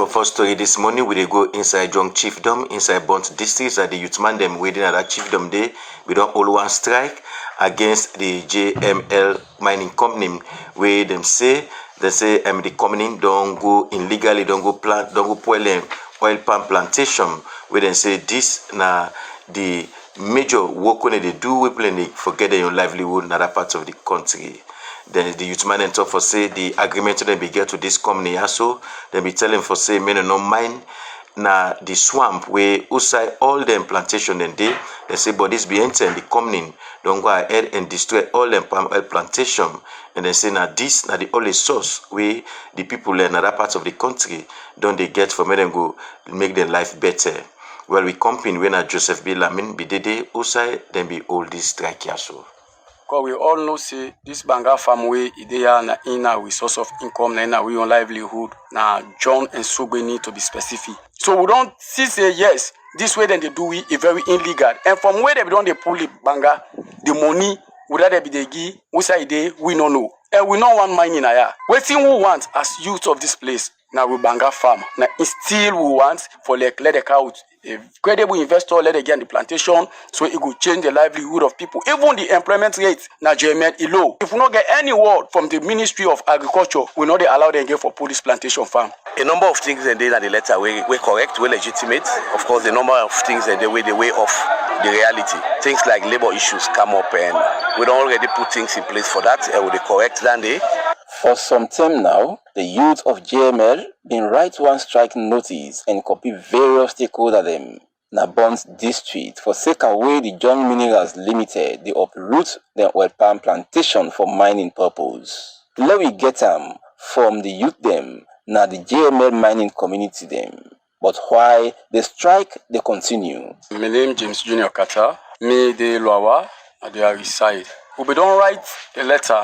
for first story this morning, we dey go inside Jong Chiefdom, inside Bont District, at the youth man them waiting at that Chiefdom day. We don't hold one strike against the JML mining company, where they say the company don't go illegally, don't go oil palm plantation, where they say this na the major work when they do, we plan forget their livelihood in other parts of the country. Then the youth man and talk for say the agreement to them be get to this company also. Then be telling for say men no mine na the swamp where outside all them plantation and they say but this be entering the company don't go ahead and destroy all them palm oil plantation. And they say now this na the only source where the people in other parts of the country don't they get for them go make their life better. Well, we company when Joseph B. Lamin be dede outside then be all this strike also. Because we all know say this Banga farm way idea na ina we source of income na we on livelihood na John and Sugbe need to be specific. So we don't see say yes, this way then they do it very illegal. And from where they don't they pull the Banga, the money would that be they give, which side they we don't know. And we don't want mining aya. Waiting we want as youth of this place now we Banga farm. Now still we want for like let the cow a credible investor let again the plantation so it could change the livelihood of people. Even the employment rate na JML is low. If we not get any word from the Ministry of Agriculture, we not allow them again for police plantation farm. A number of things in the letter we correct, we legitimate. Of course, the number of things in the way off the reality. Things like labor issues come up and we don't already put things in place for that. And we correct that day. For some time now, the youth of JML been write one strike notice and copy various stakeholders them na Bont District for sake away the Young Minerals Limited, they uproot the oil palm plantation for mining purpose. Let we get them from the youth them na the JML mining community them. But why the strike they continue? My name James Junior Kata, me de Loawa at the Irish side. We don't write a letter.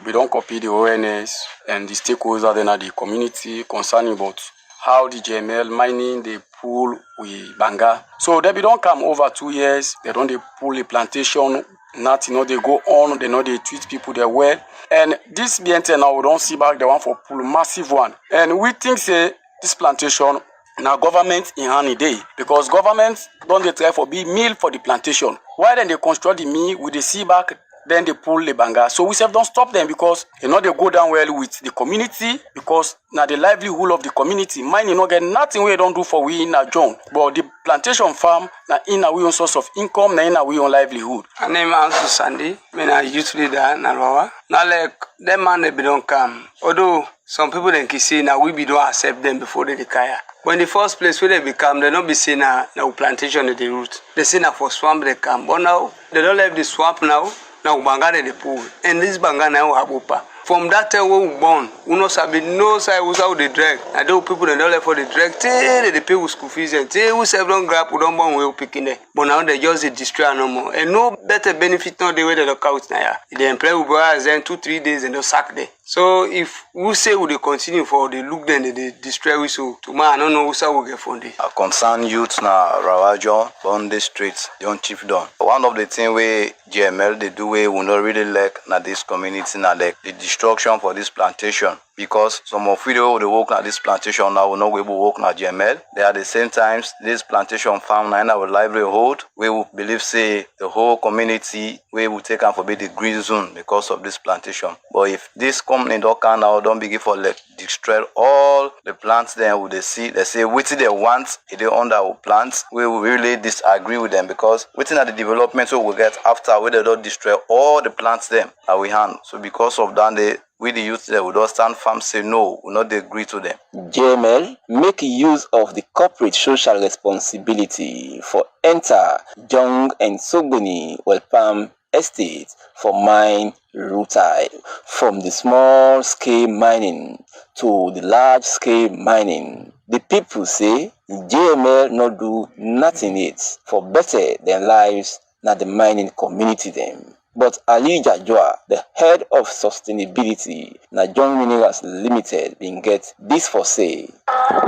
We don't copy the ONS and the stakeholders then at the community concerning about how the JML mining they pull with Banga. So they don't come over 2 years, they don't they pull the plantation, nothing, they go on, they know they treat people there well. And this BNT now we don't see back the one for pull massive one. And we think say this plantation now government in hand day because government don't they try for be mill for the plantation. Why then they construct the mill with the sea back? Then they pull the Banga. So we say don't stop them because they go down well with the community because now the livelihood of the community. Mine not get nothing we don't do for we in a John. But the plantation farm now in a we own source of income, now in a we own livelihood. My name is Wan Porsin Dey. I'm a youth leader in Rawa. Now like them man they don't come. Although some people then can say now we don't accept them before they kaya. But in the first place where they become, they don't be saying now plantation at the root. They say now for swamp they come. But now they don't leave the swamp now. Now Banga de pool, and this Banga now have upa. From that time we were born, we no sabi no side was out the drag. I do people that don't left for the drag till they pay with school fees and till we save don't grab we don't born we picking it. But now they just destroy no more. And no better benefit now the way they look out now. The employer will go out then 2-3 days and they'll sack there. So if we say we continue for the look then they destroy we so tomorrow I don't know who will get from there. A concerned youth na Rawajo, Bont District, Young Chiefdom. One of the things we JML they do we will not really like na this community na like the destruction for this plantation. Because some of we will work at this plantation now will not be able to work na JML. They are the same times this plantation farm na in our livelihood. We will believe say the whole community we will take and forbid the green zone because of this plantation. But if this company don't come now, don't begin for like destroy all the plants then would they see they say what they want if they under our plants, we will really disagree with them because waiting at the development we will get after we they don't destroy all the plants them that we hand. So because of that we the youth there will not stand firm say no, will not agree to them. JML make use of the corporate social responsibility for enter Jong and Sogboni oil palm estate for mine rutile from the small scale mining to the large scale mining. The people say JML not do nothing yet for better than lives na the mining community them. But Ali Jajwa, the head of sustainability, na Young Minerals Limited, being get this for say.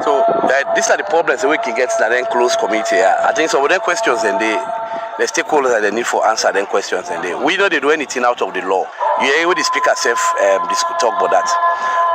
So these are the problems that we can get in an close community. I think some of the questions and the stakeholders that they need for answer them questions and we know they do anything out of the law. You hear when the speaker self talk about that.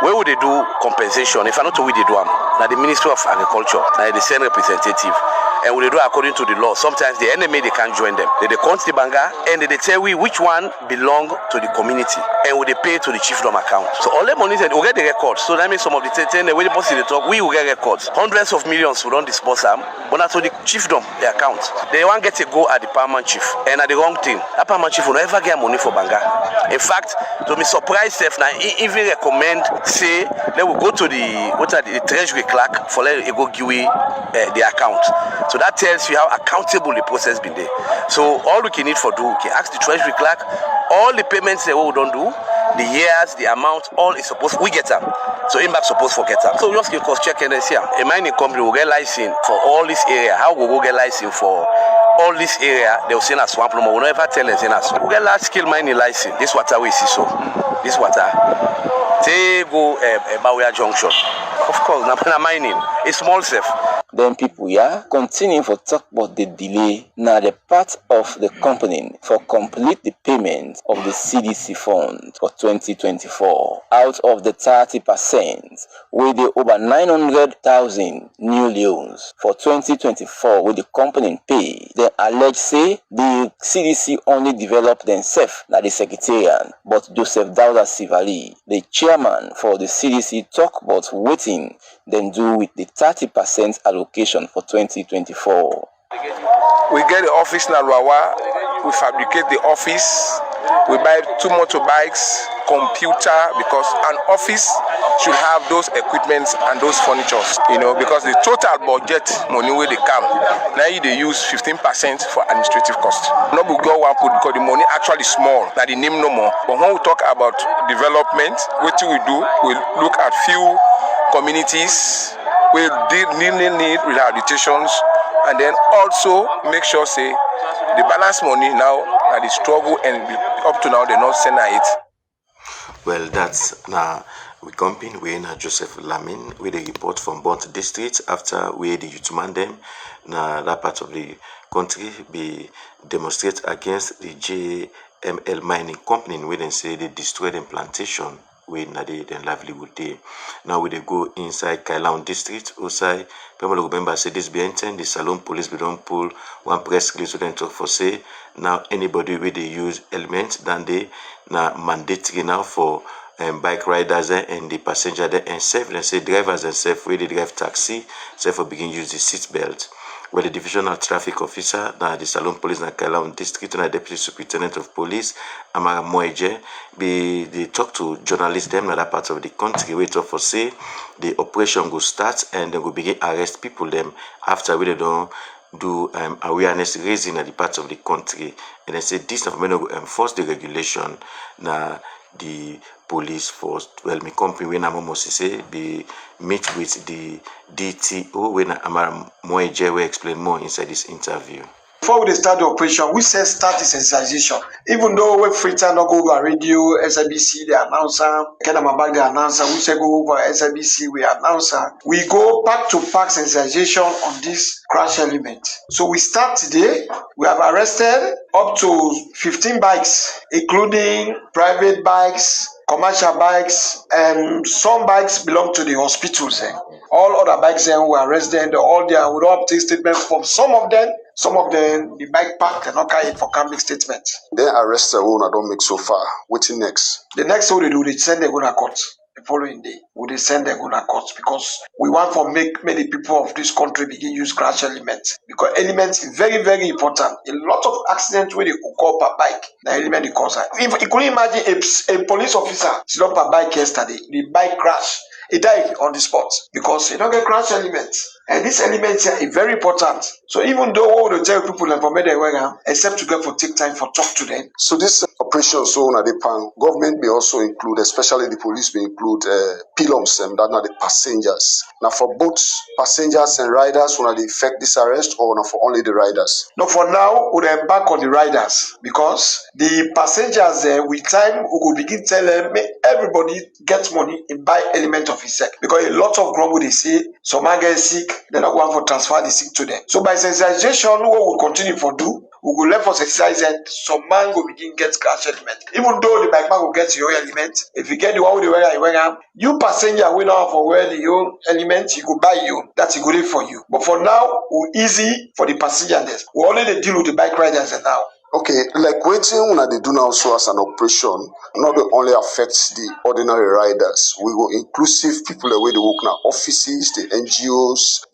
Where would they do compensation? If I not to we they do now the Ministry of Agriculture, now the same representative. And we do according to the law. Sometimes the enemy they can't join them. They count the banga and they tell we which one belong to the community and we they pay to the chiefdom account. So all the money we get the records. So that means some of the when the boss they talk, we will get records. Hundreds of millions we don't disperse them, but not to the chiefdom the account. They want get to go at the paramount chief and at the wrong thing. That paramount chief will never get money for banga. In fact, to be surprised if now even recommend say they will go to the treasury clerk for let it go give the account. So that tells you how accountable the process been there. So all we can need for do, we can ask the treasury clerk, all the payments they we don't do, the years, the amount, all is supposed we get them. So impact supposed for get them. So we just can cross check and see. A mining company will get license for all this area. How we will get license for all this area? They will send us swamp. We will never tell us in us. We get large scale mining license. This water we see so. This water. They go Bawea Junction. Of course, na mining. It's small safe. Then people continue for talk about the delay now the part of the company for complete the payment of the CDC fund for 2024 out of the 30% with the over 900,000 new loans for 2024 with the company pay. They allege say the CDC only developed themselves na the secretariat, but Joseph Dauda Sivali, the chairman for the CDC, talk about waiting then do with the 30% allocation for 2024. We get the office in Alwawa, we fabricate the office, we buy 2 motorbikes, computer, because an office should have those equipments and those furnitures, because the total budget money where they come, now they use 15% for administrative cost. No we go one put because the money actually small, now the name no more. But when we talk about development, what we do, we look at few communities we need rehabilitations, and then also make sure say the balance money now and the struggle and up to now they not send it. Well, that's now we company we na Joseph Lamin with a report from Bont District after we the youth man them na that part of the country be demonstrate against the JML mining company where they say they destroyed the plantation with Nade and livelihood day. Now we they go inside Kailaun district, outside people remember say this behind the Salon police we don't pull one press release with them talk for say now anybody where they use elements then they now mandatory now for bike riders and the passenger there and safe and say drivers and safe where they drive taxi safe for begin use the seat belt. Where the divisional traffic officer, now the Salon police na Kailaun district, and the deputy superintendent of police, Amara Moeje, they talk to journalists them in other parts of the country. Wait for say the operation will start and they will begin arrest people them after we don't do awareness raising at the parts of the country. And they say this government will enforce the regulation. Now the police force, well, my company when I'm say be meet with the DTO when Amara Moeje will explain more inside this interview. Before we start the operation, we say start the sensitization. Even though we free time not go over radio, SABC, the announcer, Kenamabag, the announcer, we say go over SABC, we announcer. We go back to pack sensitization on this crash element. So we start today. We have arrested up to 15 bikes, including private bikes, commercial bikes, and some bikes belong to the hospitals. All other bikes were arrested. All their we don't take statements from some of them. Some of them, the bike park cannot carry it for camping statement. They arrest the owner, don't make so far. What's next? The next thing they do, they send them go to court. The following day, we send them go to court because we want to make many people of this country begin use crash elements. Because elements is very, very important. A lot of accidents where they occur per bike, the element they cause. If you couldn't imagine a police officer sit up per bike yesterday, the bike crash. He died on the spot because you don't get crash elements. And these elements here are very important. So even though all the tell people and permit them, except to get for take time for talk to them. So this operation so na the pan government may also include, especially the police may include pilums and that are the passengers. Now for both passengers and riders, will they effect this arrest or not for only the riders? No, for now we embark on the riders because the passengers with time we will begin tell them everybody gets money and buy element of his sick because a lot of grumble they say some man get sick, they're not going for transfer the sick to them. So by sensitization, what we'll continue for do, we go left for exercise and some man go begin get crash element. Even though the bike man go get your element, if you get the one with the wear, you passenger we know for where the your element, you go buy you, that's a good thing for you. But for now, we easy for the passengers. We only dey deal with the bike riders and now. Okay, like waiting when they do now so as an operation, not only affects the ordinary riders, we go inclusive people the way they work now, offices, the NGOs,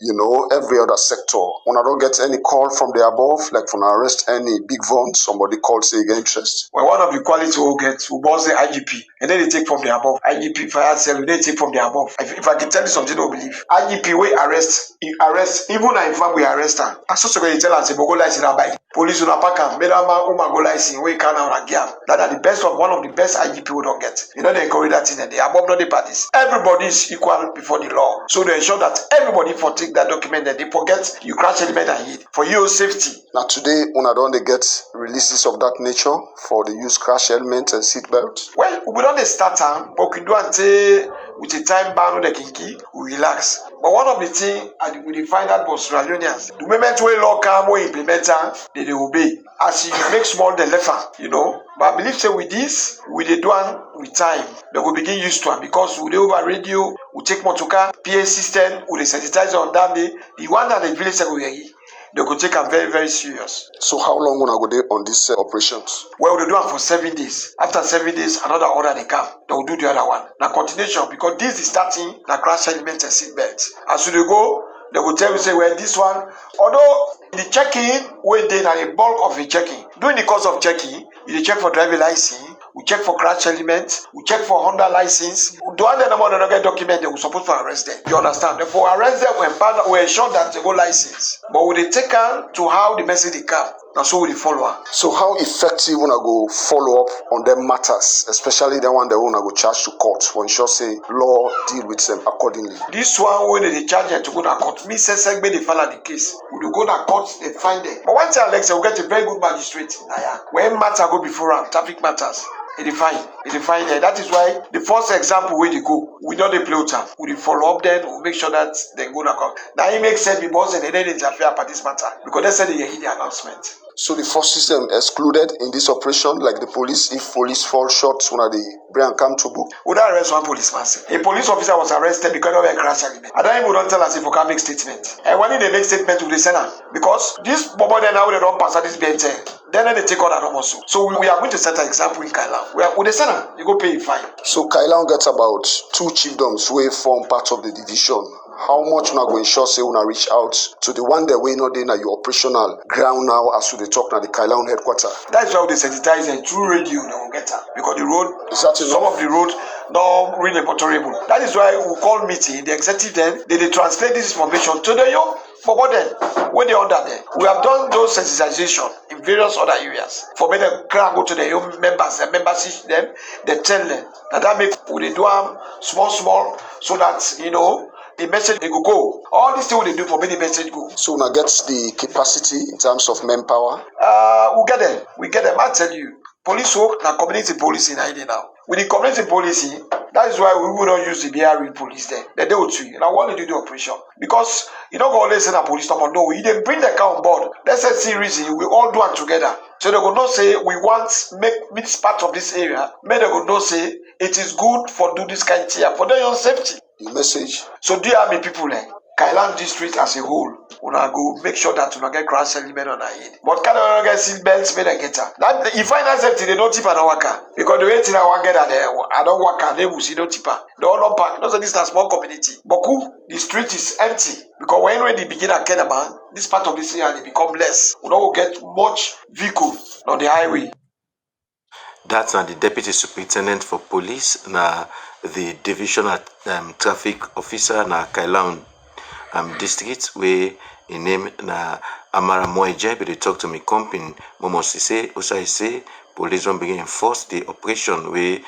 every other sector. When I don't get any call from the above, like from arrest any big von, somebody calls say get interest. Well, one of the quality we get, we boss the IGP, and then they take from the above. IGP fire cell, they take from the above. If I can tell you something, don't believe. IGP we arrest, even if we arrest her. I saw somebody tell us, go license na bike. Police will not pack them. Go license we can now give. That are the best of one of the best IGP we don't get. They encourage that in the above not the parties. Everybody is equal before the law. So they ensure that everybody for take that document that they forget you crash element and hit for your safety. Now today, when I don't get releases of that nature for the use crash element and seat belt. Well, we don't start time, but we do until with a time ban on the kinky, we relax. But one of the things we find out was Leonians. The moment we law come, we implement they obey. As you make small the left, But I believe say with this, with the one with time, they will begin used to it because we do over radio, we take motoka, PA system, we sensitize on that day. The one that the village secretary, they could take them very, very serious. So how long will I go there on these operations? Well, they do it for 7 days. After 7 days, another order they come. They will do the other one. Now continuation, because this is starting the crash element and seat belt. As they go, they will tell you, say, well, this one, although the checking, we did a bulk of the checking. During the course of checking, you check for driving license, we check for crash element, we check for Honda license. The one that number don't get document, they were supposed to arrest them. You understand? Therefore, arrest them we ensure that they go license. But we take them to how the message they come. Now, so we follow. So how effective when I go follow up on them matters, especially the one that when I go charge to court, to ensure say law deal with them accordingly. This one when they charge them to go to court, me say segment they file the case. We go to court, they find them. But once Alex, we get a very good magistrate. When matter go before them, traffic matters. It define there. That is why the first example where they go, we don't play with them. We follow up then, we make sure that they go to court. Now it makes sense because they didn't interfere about this matter because they said they hear the announcement. So the force system excluded in this operation, like the police, if police fall short when they bring and come to book. We don't arrest one policeman. A police officer was arrested because of a crash element. I don't even tell us if we can make statement. And when they make statement to the Senate, because this bubble then now they don't pass at this bench, then they take order also. So we are going to set an example in Kailan. We are with the Senate, you go pay a fine. So Kailan gets about 2 chiefdoms who form part of the division. How much now go ensure say when I reach out to the one that we know they are your operational ground now as we talk now the Kailan headquarters. That's how they sensitize and through radio they will get her. Because the road, some of the road not really motorable. That is why we call meeting, the executive then, they translate this information to the young for what then when they under there. We have done those sensitization in various other areas. For me to go to the young members, the members teach them, they tell them that make we do them small so that the message they go. All these things they do for me the message go. So now gets the capacity in terms of manpower. We get them. I tell you, police work na community policing now. With the community policing, that is why we will not use the BRE police there. They do too. Now why do the operation? Because you don't go always send a police stop on no. You didn't bring the car on board. Let's say seriously, we all do it together. So they go not say we want make this part of this area. May they go not say it is good for do this kind of thing for their own safety. The message. So do you have people there? Kailan district as a whole, una go make sure that una get crash element on our head. But can una get seat belts, make them get her. That if finance safety, they don't tip an worker. Because the way thing I want get at there, I don't work and they will see no tipper. They all not park. Not this is a small community. Boku, the street is empty. Because when they begin at Kenaman, this part of this area they become less. We don't get much vehicle on the highway. That's the Deputy Superintendent for Police, na the Divisional Traffic Officer na Kailan district where in name na Amara Moeje, but they talk to me company Momo Sise, Osa say police don't begin enforce the operation where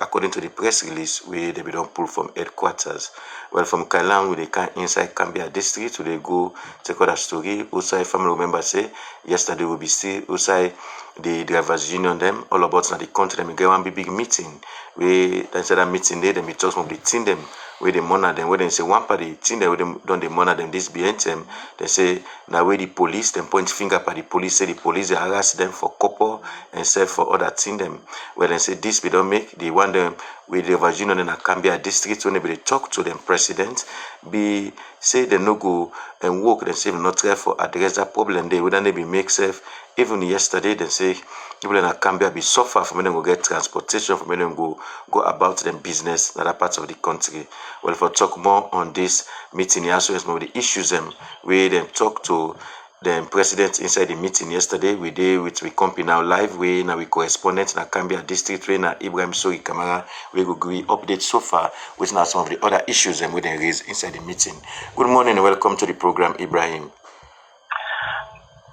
according to the press release where they don't pull from headquarters. Well, from Kailan, they can inside Cambia district, where they go check out the story. Outside family members say yesterday will be still outside the drivers union them all about now the country. Them get one big meeting where inside that meeting there, them talk from the team them where they monitor them, where they say one party thing that don't they monitor them, this behind them, they say now where the police, them point finger at the police, say the police they harass them for couple and say for other thing them, where they say this we don't make, they want them with the Virginia and Cambia district when they talk to them president, be say they no go and work, they say not try for address that problem, they wouldn't be make safe. Even yesterday, they say people in Cambia be suffer from them go get transportation, from them go about them business in other parts of the country. Well, for talk more on this meeting, also some of the issues where them talk to the president inside the meeting yesterday. We did with we company now live. We now we correspondent in Cambia district. We now Ibrahim Sori Kamara. We go give update so far with now some of the other issues we then raise inside the meeting. Good morning and welcome to the program, Ibrahim.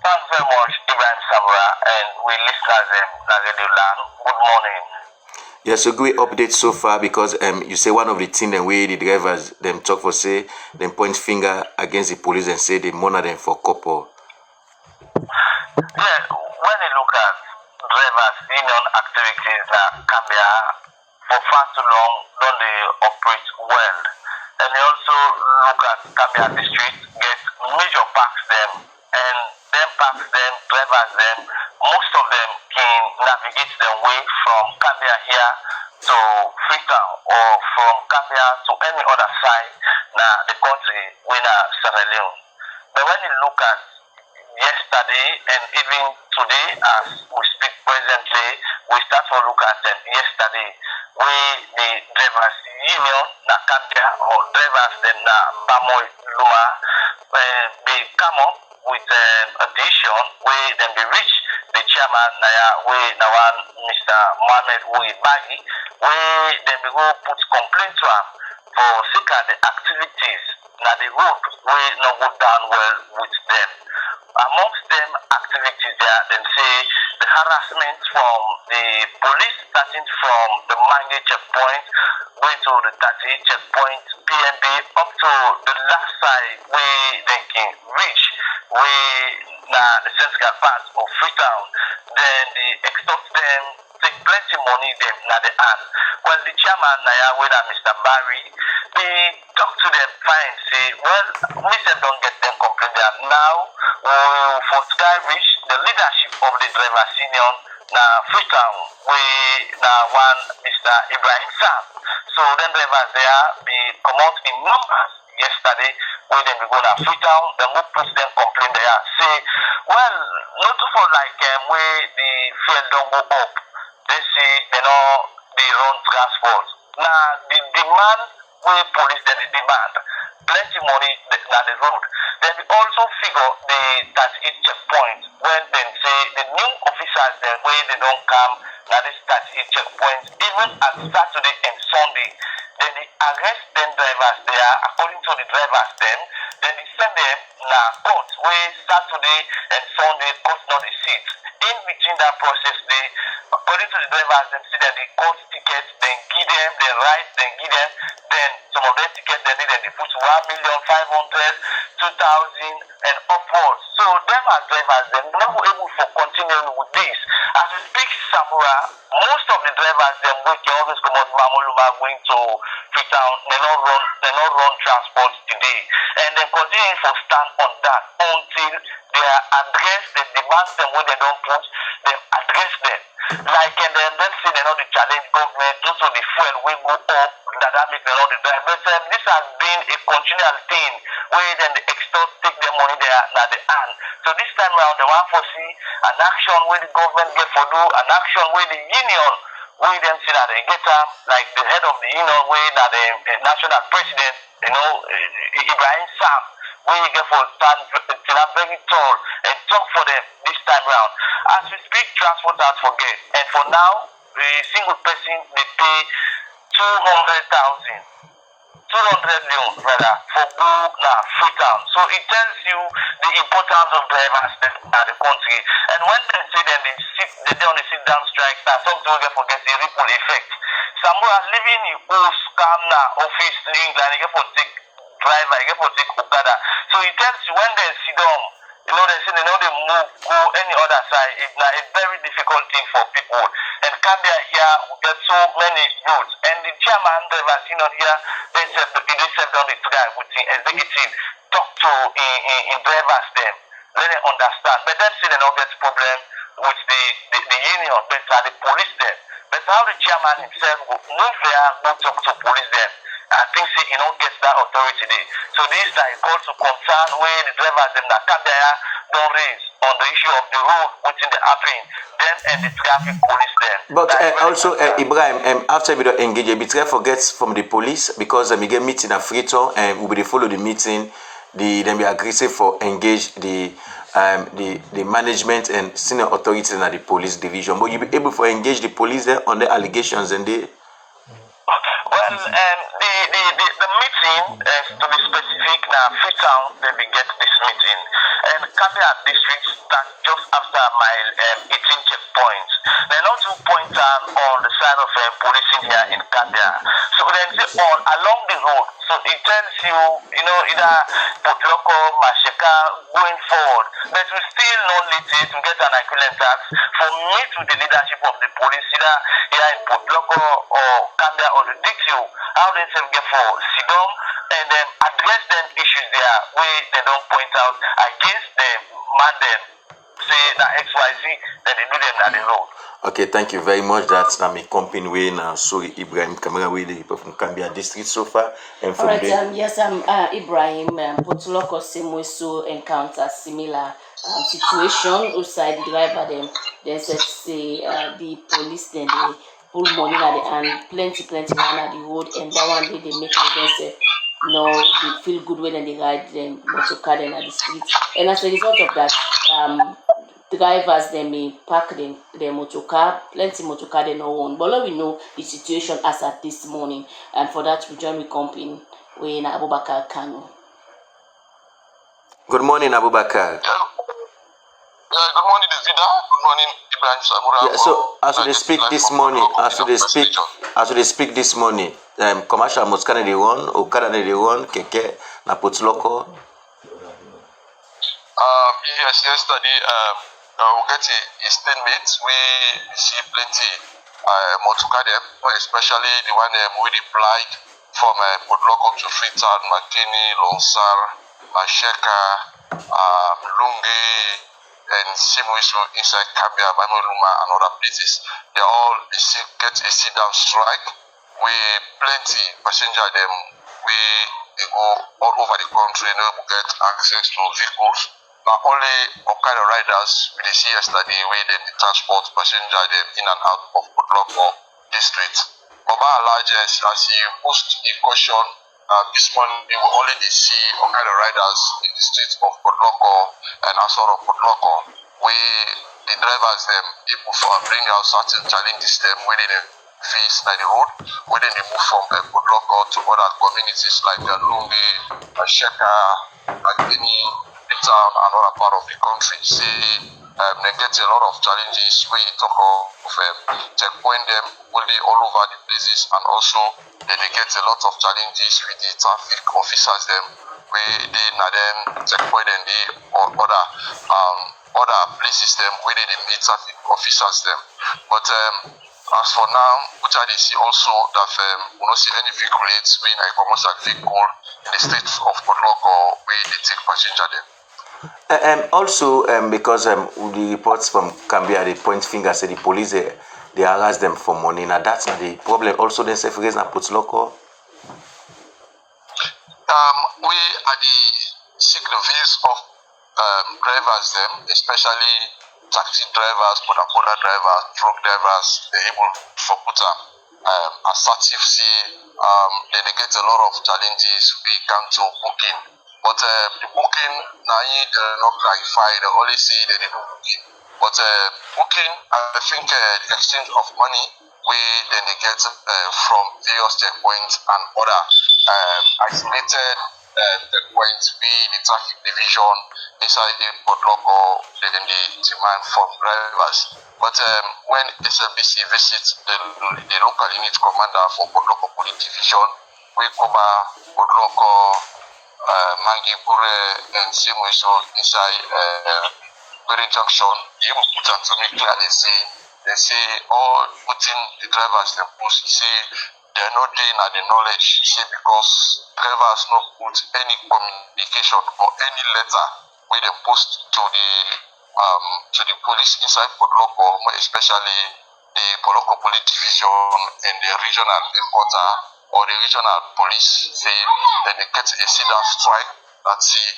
Thanks very much, Ibrahim Samra, and we listeners Radio Land. Good morning. Yeah, so great update so far because you say one of the things and way the drivers them talk for say them point finger against the police and say they monitor them for couple. Yeah, when you look at drivers union activities that Cambia for far too long don't they operate well, and you also look at Cambia district get major parks them and them parks them drivers them most of them can navigate their way from Cambia here to Freetown or from Cambia to any other side now the country when Sierra Leone. But when you look at yesterday and even today as we speak presently, we start to look at them yesterday where the drivers union na Cambia or drivers them na Bamoy Luma they come up with a decision where then they reach the chairman where now one Mr. Mohammed Bagi where then we go put complaint to him for seek the activities na the road where not go down well with them. Amongst them activities there, then say the harassment from the police starting from the Mange checkpoint, going to the 38 checkpoint, PNB, up to the last side where they can reach, where the central part of Freetown, then they extort them, take plenty money them na the hand. Well, the chairman where Mr. Barry, they talk to them fine, say, well, Mr. don't get them complaint there now. For Sky Reach, the leadership of the drivers union na Freetown where now one Mr. Ibrahim Sam. So then drivers there be come out in numbers yesterday where then we go to Freetown, then we put them complaint there. Say, well, not for like where the fuel don't go up. They say they run transport. Now the demand where police then the demand plenty money na the road. Then we also figure the 38 checkpoint when they say the new officers then where they don't come na this 38 checkpoint even at Saturday and Sunday. Then they arrest them drivers there according to the drivers then they send them na court where Saturday and Sunday court not the seat. In between that process they according to the drivers them see that the court tickets then give them the right then give them then some of them tickets they put 1,500,000, 2,000 and upwards. So them as drivers them never able for continuing with this. As we speak Samura, most of the drivers them we can always come out Mamoluma going to Freetown, they not run transport today. And they continue for stand on that until they address the demands them when they don't put, they address them. Like and then say they know the challenge government due to the fuel we go up that make them know the drive. But this has been a continual thing where then the extort take their money there at the hand. So this time around they want to see an action where the government get for do, an action where the union where them see that they get like the head of the union where that the national president, Ibrahim Sam, where you get for stand very tall and talk for them this time round. As we speak, transport out forget. And for now, the single person they pay 200,000. 200 Leone rather for go Freetown. So it tells you the importance of drivers in the country. And when they say that they only sit down strike, some people get forget the ripple effect. Samura living in house, calm office in England, you get for take driver, you get for take Okada. So it tells you when they sit down, You know, they say they know they move, go any other side. It's not a very difficult thing for people. And Kambia here, we get so many routes. And the chairman drivers, you know, here, they serve on the drive with the executive, talk to in drivers them. Let them understand. But them say they don't get problem with the union, but the police them. But how the chairman himself will move there, go talk to police them. I think say he don't get that authority there. So this is like call to concern where the drivers them that Kambia don't raise on the issue of the road within the happening, them and the traffic police them. But also, Ibrahim, after we don't engage, we try forget from the police because we get meeting at Frito and we will follow the meeting. Then we aggressive for engage the management and senior authorities in the police division. But you be able to engage the police there on the allegations and they. Well, the meeting, to be specific, now Freetown, they will get this meeting. And Kambia district starts just after mile 18 checkpoints. There are not 2 points on the side of policing here in Kambia. So then say all along the road. So it tells you, you know, either Potloko, Masheka, going forward. But we still not let it to get an equivalent tax for me to the leadership of the police, either here in Potloko or Kambia or the DQ, how they say get for Sidom and then address them issues there where they don't point out against them, man them, say that XYZ, then they do them down the road. Okay, thank you very much. That's my company way now. Sorry, Ibrahim Kamara way the people from Kambia district so far. And from yes, Ibrahim. Potuloko Semoso encounter similar situation outside the driver. Them they said say the police then they pull money at the and plenty money at the road, and that one day they make themselves they feel good when they ride them motor car at the street, and as a result of that, drivers they may park their motor car, plenty motor car they no own. But let we know the situation as at this morning, and for that we join with company we in Abubakar Kano. Good morning, Abubakar. Yeah, good morning, Davida. Good morning, Ibrahim Samura. Yeah, so as they speak this morning, commercial Moskana they run, Okada they run, Keke, na Potloko. Yes, yesterday we get a statement. We see plenty motorcar them, especially the one we applied from Potloko to Freetown, Makini, Lonsar, Masheka, Lungi, and Simuisu inside Kambia, Bamoluma, and other places. They all get a sit-down strike. We plenty passenger them. We go all over the country. We get access to vehicles. Not only Okada riders we see yesterday where they transport passenger them in and out of Potloko district. But by and large, as you post a caution this morning, we already see Okada riders in the streets of Potloko and Asoro Potloko, where the drivers them able to bring out certain challenges them within them face like the road, whether they move from Potloko to other communities like Lungi, Sheka, Makini, town and other part of the country. See, they get a lot of challenges. We talk of checkpoint them really all over the places, and also they get a lot of challenges with the traffic officers them. Where they now them checkpoint and they or other places them where they meet traffic officers them. But as for now, which I see also that we don't see any vehicle rates when a commercial vehicle in the state of Potloko where they take passenger them. Also, because the reports from Kambia, they point fingers at the police, they harass them for money. Now that's not the problem. Also, they say for example, Potloko. We are the significance of drivers them, especially taxi drivers, boda drivers, truck drivers. They're able for put assertive they get a lot of challenges. We come to booking. But the booking, they not clarify. They only say they do booking. But booking, I think the exchange of money, then they get from various checkpoints and other isolated checkpoints, the traffic division inside the Potloko, then they demand from drivers. But when SLBC visits the local unit commander for Potloko Police Division, we cover Potloko, Mangi Bure and Simuiso inside Berry Junction, you put to me clearly they say all putting the drivers in post, say they're not doing at the knowledge, say because drivers not put any communication or any letter where they post to the police inside Port Loco, especially the Port Loco Police Division and the regional headquarter or the regional police, say then they get a sit-down strike that see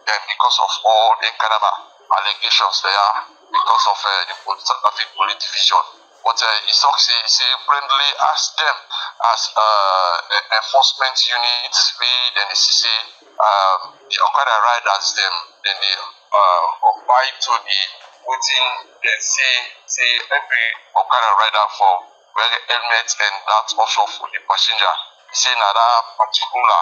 then because of all the kind of allegations there because of the traffic police division. But it's also friendly as them as enforcement units, we then see the Okada riders them then they comply to the waiting they say every Okada rider for wear helmet and that also for the passenger. Say that particular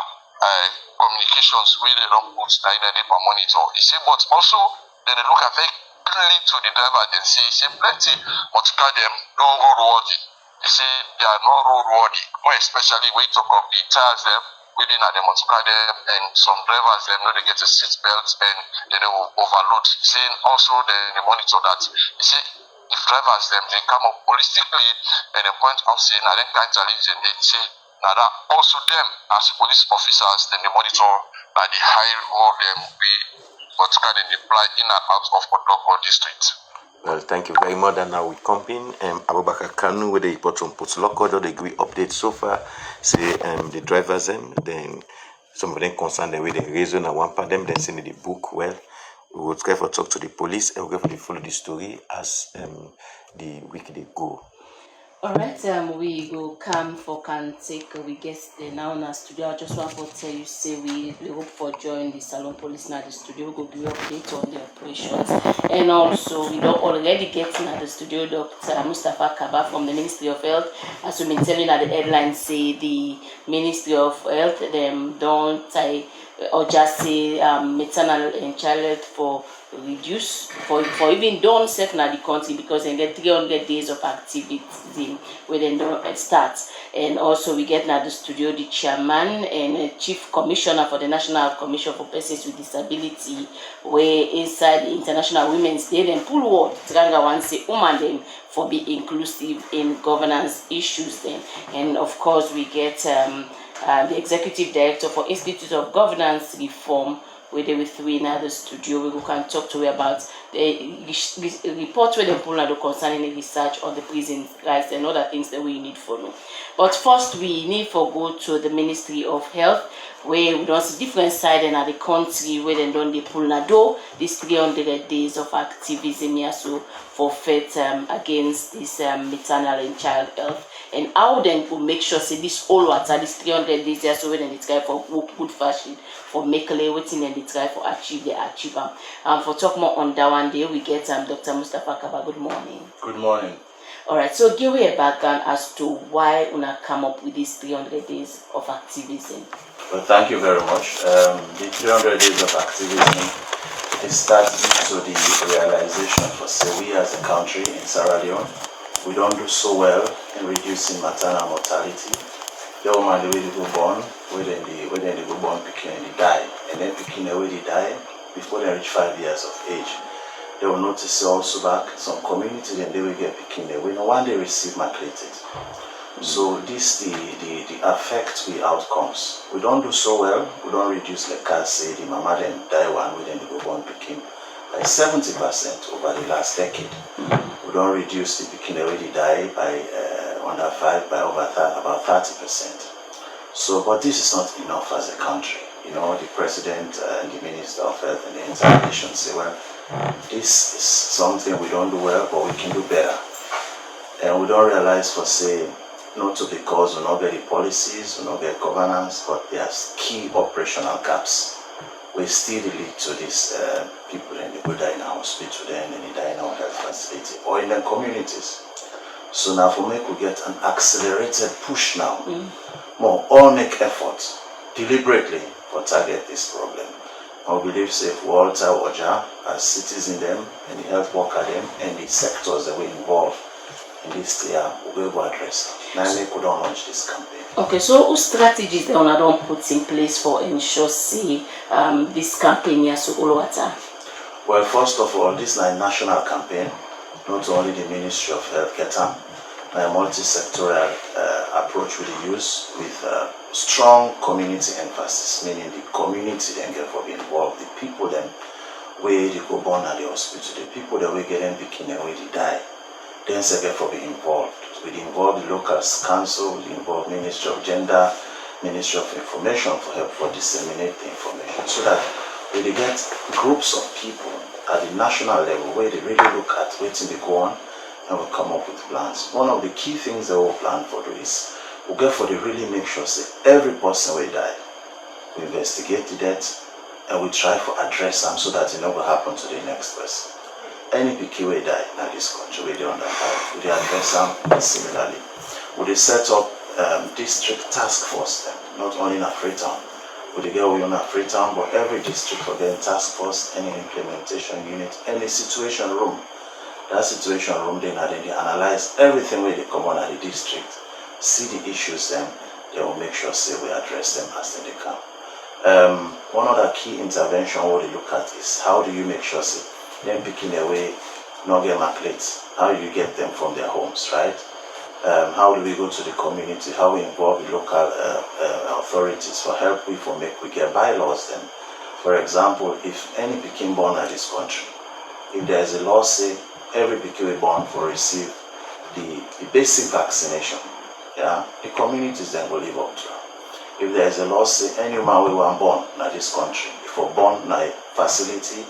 communications where they don't put the monitor. You see, but also then they look at very clearly to the driver and say plenty multiply them no roadworthy. You see they are not roadworthy, more especially when you talk of the tires them within at the multiply them and some drivers them know they get a seat belt and they will overload. Saying also the monitor that you see if drivers them they come up holistically and they point out saying I then can't challenge and they say now that also them as police officers then they monitor that the high road them we but can apply in and out of Podoko district. Well, thank you very much. And now we come in Abubakar Kanu with the report from Potuloko, the degree update so far. Say the drivers then some of them concerned the way they reason and one part them then send the book. Well, we will try for talk to the police and we'll follow the story as the week they go. Alright, we go come for can take we guess the now in our studio. I just want to tell you say we hope for join the Salon Police now the studio. We go give you update on the operations. And also we don't already get in at the studio Dr. Mustafa Kaba from the Ministry of Health. As we've been telling that the headline say the Ministry of Health them don't tie or just say maternal and child health for reduce for even don't set na the country because they get 300 days of activity where they don't start. And also we get now the studio the chairman and chief commissioner for the National Commission for Persons with Disability where inside the International Women's Day then pull word Tranga one say woman them for be inclusive in governance issues then. And of course we get the executive director for Institute of Governance Reform where they with we in the studio we can talk to you about the report where they pull out concerning the research on the prison rights and other things that we need for know. But first we need for go to the Ministry of Health where we don't see different side in the country where they don't they pull na do this 300 days of activism here so for fight against this maternal and child health. And how then will make sure say this all water this 300 days there so when they try for good fashion for make waiting and they try for achieve the achiever. For talk more on that one day we get Dr. Mustafa Kaba. Good morning. Good morning. Alright, so give me a background as to why una come up with these 300 days of activism. Well, thank you very much. The 300 days of activism it starts due to the realization for say we as a country in Sierra Leone we don't do so well in reducing maternal mortality. The woman the way they go born, when they go born picking and they die, and then picking the way they die before they reach 5 years of age. They will notice also back some communities and they will get picking the way no one they receive maculated. So this the affect the outcomes. We don't do so well. We don't reduce like I say the mama then die one when they go born picking by 70% over the last decade. We don't reduce the picking already die by under 5 by over about 30%. So, but this is not enough as a country. You know, the president and the minister of health and the entire nation say, well, this is something we don't do well, but we can do better. And we don't realize for say, not to because we not get the policies, we not get governance, but there's key operational gaps. We still lead to these people and they go die in our hospital then and they die in our health facility or in the communities. So now for me we get an accelerated push now. More all make efforts deliberately for target this problem. I believe say if we all tell Oja as citizens them and the health worker them and the sectors that we involved in this year we will address. Now we could launch this campaign. Okay, so what strategies they don't put in place for ensure see this campaign here so all water? Well, first of all, this is a national campaign. Not only the Ministry of Health get a multi-sectoral approach with the use with strong community emphasis, meaning the community then get for be involved, the people then where they go born at the hospital, the people that we get them picking and where they die, then they get for be involved. We involve the local council, we involve Ministry of Gender, Ministry of Information for help for disseminate the information so that we get groups of people at the national level where they really look at waiting they go on and will come up with plans. One of the key things that we'll plan for is we'll get for the really make sure say every person will die. We investigate the death and we try to address them so that it never happen to the next person. Any PK will die in this country where they understand, we address them similarly. We set up district task force them, not only in Freetown. We get we on Freetown, but every district for them task force, any implementation unit, any situation room. That situation room then they analyze everything where they come on at the district, see the issues then they will make sure say we address them as they come. One other key intervention what they look at is how do you make sure say them picking their way not get maculates, how do you get them from their homes, right? How do we go to the community, how we involve the local authorities for help for make we get bylaws then. For example, if any became born at this country, if there is a law say every became born for receive the basic vaccination, yeah, the communities then will live up to it. If there is a law say any man we were born in this country, if we're born in a facility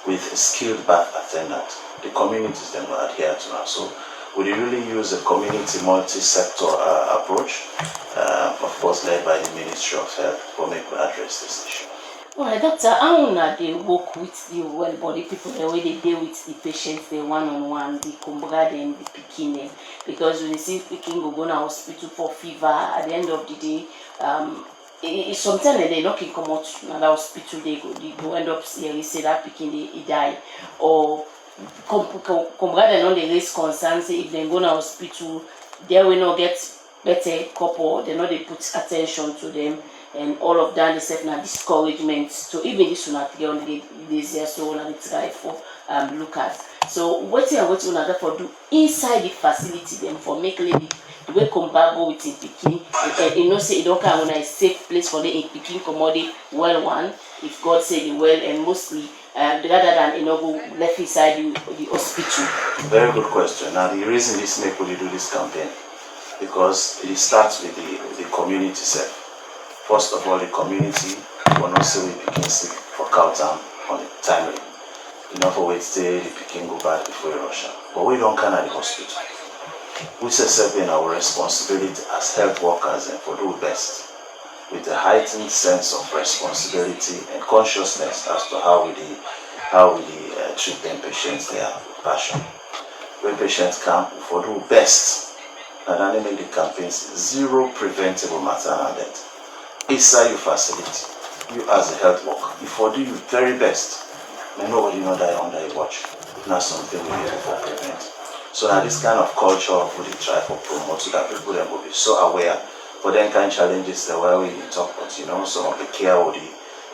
with a skilled birth attendant, the communities then will adhere to that. So we really use a community multi-sector approach, of course led by the Ministry of Health, for make we address this issue. Alright, doctor, how they work with the well-body people, the way they deal with the patients, the one-on-one, the combra and the picking, because when you see picking go to hospital for fever, at the end of the day, sometimes they not can come out to the hospital, they go end up here, say that picking they die, or combra they know they raise concerns, say if they go to hospital, they will not get better couple, they know they put attention to them. And all of that is now discouragement. So even this one at the easier so on the try for look at. So what you want to for do inside the facility then for make lady the way come back go with the picking and you know say you don't come on a safe place for the picking commodity well one if God say the well and mostly rather than you know go left inside the hospital. Very good question. Now the reason this make we do this campaign because it starts with the community self. First of all, the community will not say we begin sick for cow town on the timely. Enough of wait till the picking go bad before we rush out. But we don't come at the hospital. We say in our responsibility as health workers and for do best with a heightened sense of responsibility and consciousness as to how we treat them patients there with passion. When patients come, for do best and then make the campaigns zero preventable maternal death. Inside your facility, you as a health worker, if you do your very best, may nobody know die under your watch. Not something we need to prevent. So now this kind of culture we try to promote so that people then will be so aware for them kind of challenges that where we talk about, you know, some of the care we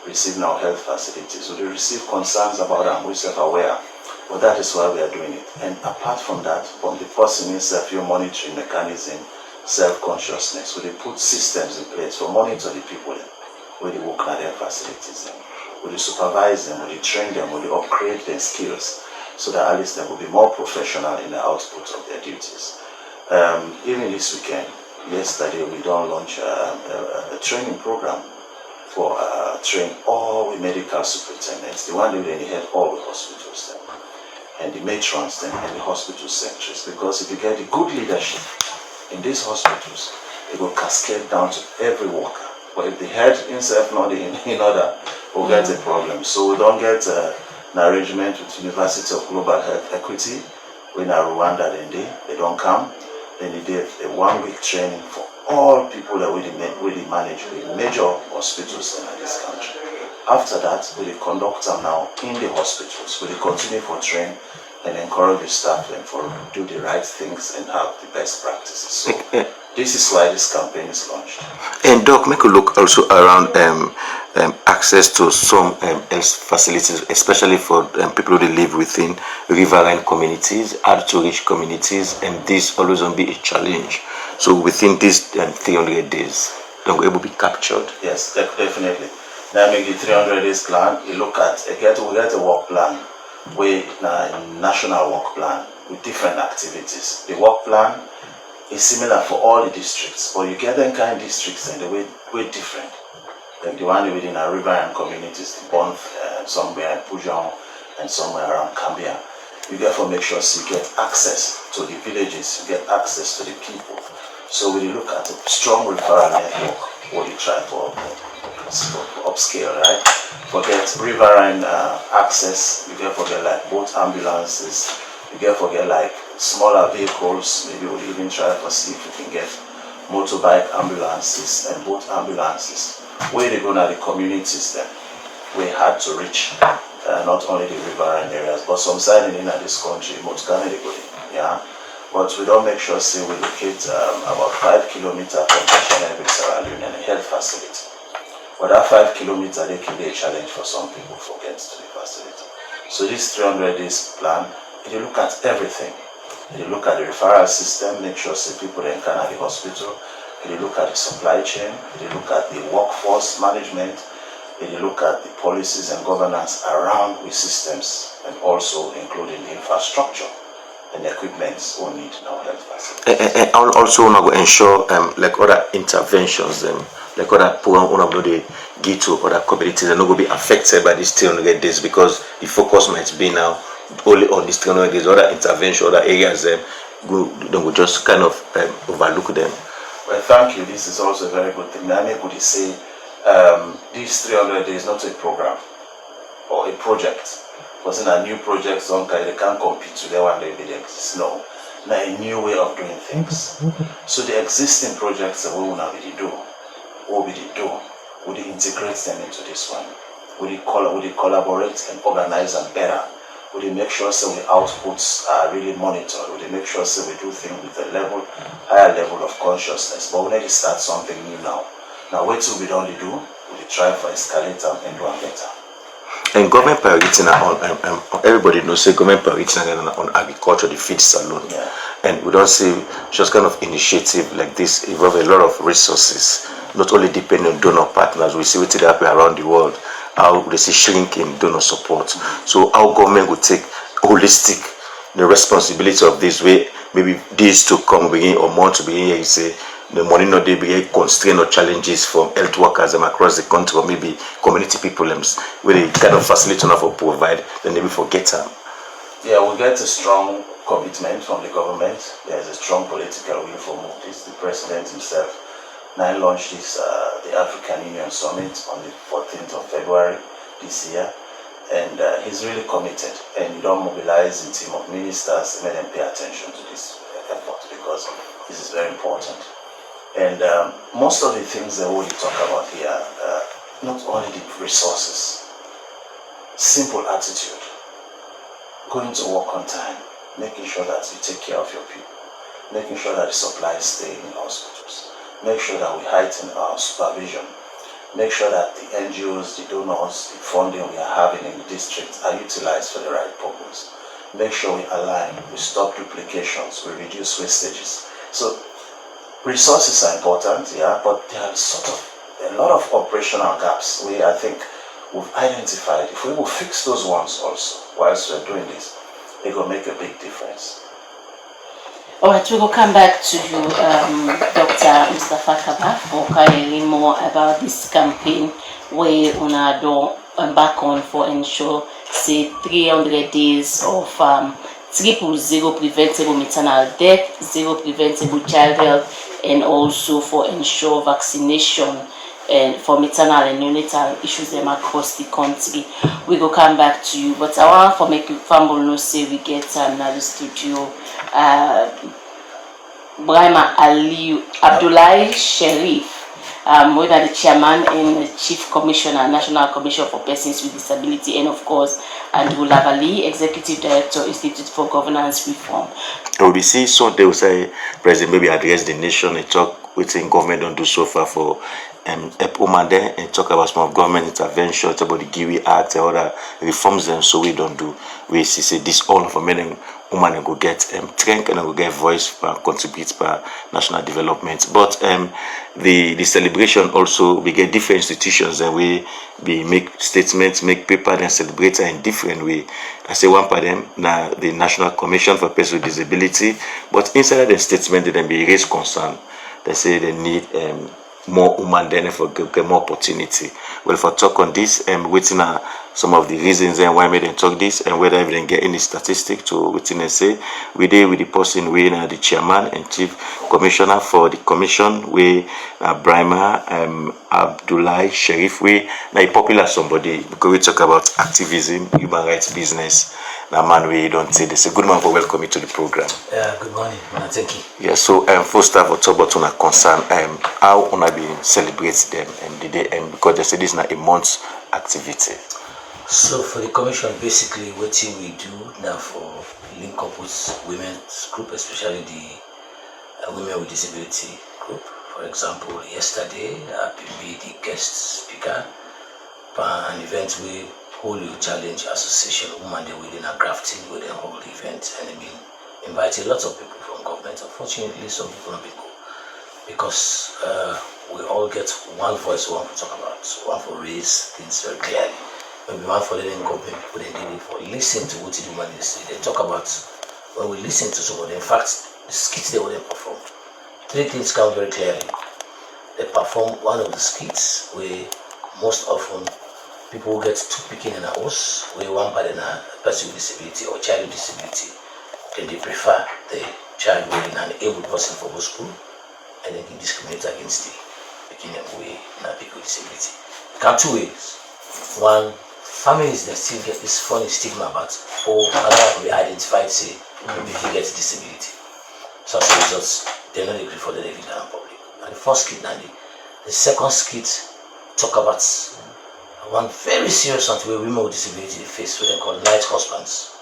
receive in our health facilities. So they receive concerns about them, we're self-aware. But that is why we are doing it. And apart from that, from the person itself, your monitoring mechanism, self-consciousness, where they put systems in place for monitor the people where they work at their facilities, where they supervise them, where they train them, where they upgrade their skills, so that at least they will be more professional in the output of their duties. Even this weekend, yesterday, we don't launch a training program for train all the medical superintendents, the one that they head all the hospitals and the matrons and the hospital secretaries, because if you get the good leadership in these hospitals, it will cascade down to every worker. But if the head himself not in order, we'll get a problem. So we don't get an arrangement with University of Global Health Equity. When Rwanda they don't come. Then they did a 1 week training for all people that we manage with major hospitals in this country. After that, we conduct them now in the hospitals. We continue for train and encourage the staff and for do the right things and have the best practices. So This is why this campaign is launched. And Doc, make a look also around access to some health facilities, especially for people who live within riverine communities, hard to reach communities, and this always will be a challenge. So within these 300 days, they will able to be captured. Yes, definitely. Now make the 300 days plan. You look at we get a work plan, a national work plan with different activities. The work plan is similar for all the districts, but you get them kind of districts and the way different. Like the one within our riverine communities, the Bonf, somewhere in Pujan, and somewhere around Cambia. You get to make sure you get access to the villages, you get access to the people. So when you look at a strong referral network, what you try for upscale, right? Forget riverine access, you get forget like boat ambulances, you get forget like smaller vehicles. Maybe we'll even try to see if we can get motorbike ambulances and boat ambulances. Where they go now, the communities then, we had to reach not only the riverine areas, but some side in this country, yeah. But we don't make sure, say we locate about 5 kilometers from each and Sierra Leone and a health facility. But that 5 kilometers, they can be a challenge for some people for getting to the facility. So this 300 days plan, you look at everything. You look at the referral system, make sure say people then can at the hospital. You look at the supply chain. You look at the workforce management. You look at the policies and governance around with systems, and also including the infrastructure and the equipment we need in our health facilities. And also we will ensure like other interventions, like other program they give to other communities are not going to be affected by these 300 days, because the focus might be now only on these 300 days. Other intervention, other areas, they will just kind of overlook them. Well, thank you. This is also a very good thing. I could say these 300 days not a program or a project. Because in a new project, they can't compete to the one they exist. No, now a new way of doing things. So the existing projects that we will now do, what we do, we integrate them into this one. We collaborate and organize them better. We make sure so the outputs are really monitored. We make sure so we do things with a higher level of consciousness. But we need to start something new now. Now, what we don't do, we try for escalate them and do better. And government priority now on everybody knows say government priority on agriculture, the feed saloon. Yeah. And we don't see just kind of initiative like this involve a lot of resources, not only depending on donor partners. We see what happen around the world, how they see shrinking donor support. So our government will take holistic the responsibility of this way, maybe these to come begin or more to begin here, you say the money not they be constraint or challenges from health workers across the country, or maybe community people where they kind of facilitate enough or provide, then maybe forget them. Yeah, we get a strong commitment from the government. There's a strong political will for move this. The president himself now launched this the African Union Summit on the 14th of February this year, and he's really committed, and you don't mobilize a team of ministers and let them pay attention to this effort, because this is very important. And most of the things that we talk about here, not only the resources, simple attitude, going to work on time, making sure that you take care of your people, making sure that the supplies stay in hospitals, make sure that we heighten our supervision, make sure that the NGOs, the donors, the funding we are having in the district are utilized for the right purpose. Make sure we align, we stop duplications, we reduce wastages. So resources are important, yeah, but there are a lot of operational gaps where I think we've identified. If we will fix those ones also whilst we're doing this, it will make a big difference. All right, we will come back to you, Dr. Mustafa Kaba, for carrying more about this campaign where una do embark on for ensure say 300 days of 0 preventable maternal death, 0 preventable child health, and also for ensure vaccination and for maternal and neonatal issues them across the country. We will come back to you, but I want to make you family know say we get another studio. Brahma Ali Abdullahi Sharif, whether the chairman and the chief commissioner, National Commission for Persons with Disability, and of course, Andrew Lavali, executive director, Institute for Governance Reform. We see some they will say president maybe address the nation and talk within government don't do so far for help woman there and talk about some of government intervention, talk about the GIWI Act and other reforms and so we don't do. We see say this all for men woman go get strength and go get voice for contribute for national development. But the celebration also we get different institutions and we make statements, make paper and celebrate in different way. I say one part them now the National Commission for Persons with Disability, but inside the statement they then be raised concern. They say they need more women then for get more opportunity. Well, for talk on this, waiting some of the reasons and why made them talk this and whether they get any statistic to within say we did with the person we the chairman and chief commissioner for the commission we Brahma Abdullah Sharif we now a popular somebody because we talk about activism, human rights business. Now man we don't say this. A good man for welcome you to the program. Yeah, good morning, thank you. Yeah, so first of all talk about on a concern how on be celebrate them and the day because they say this is not a month's activity. So for the commission, basically what we do now for link up with women's group, especially the women with disability group. For example, yesterday I be the guest speaker for an event we hold you challenge association women within a grafting within a whole event and been invited lots of people from government. Unfortunately, some people not been go because we all get one voice we want to talk about, one for raise things very clearly. Maybe one for letting government people they did it for listen to what the woman is. They talk about when we listen to somebody. In fact, the skits they wouldn't perform. Three things come very clearly. They perform one of the skits where most often people get two picking in a house, where one by a person with disability or child with disability. Then they prefer the child with an able person for school and they can discriminate against the picking them way and people with disability. Come two ways. One, families that still get this funny stigma about another we identified say maybe he gets disability. So as a result, they're not agree for the living in public. And the first skit now the second skit talk about one very serious one where women with disability they face what they call night husbands.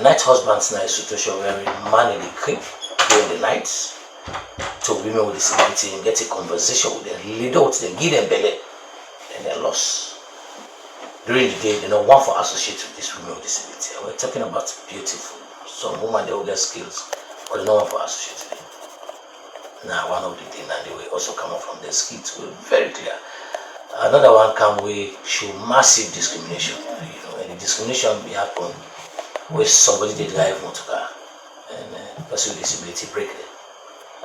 Night husbands now is a situation where a man in the crib during the night to women with disability and get a conversation with them, lead out them, give them belly, and they're lost. During the day, they don't want to associate with this women with disability. And we're talking about beautiful. Some women they will get skills, but they don't want to associate with them. Now one of the things that they will also come up from the skits will be very clear. Another one can we show massive discrimination. And the discrimination will happen where somebody they drive motor car and person with disability break them.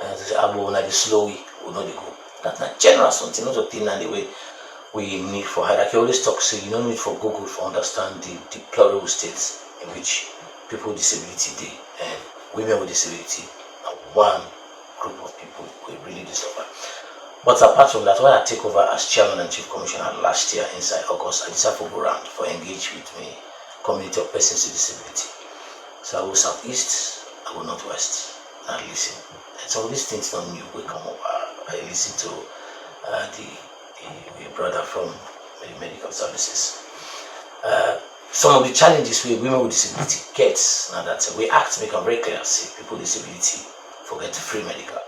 And they say, when I slow we know they go. That's not general something, not a thing and the way we need for hierarchy. I always talk so you don't need for Google to understand the deplorable states in which people with disability did and women with disability are one group of people who really suffer. But apart from that, when I take over as chairman and chief commissioner last year inside August, I decided to go around for engage with me community of persons with disability. So I go southeast, I go northwest, and I listen. And some of these things don't new will come up. I listen to the brother from medical services. Some of the challenges we women with disability get now that we act to make them very clear, see people with disability forget free medical.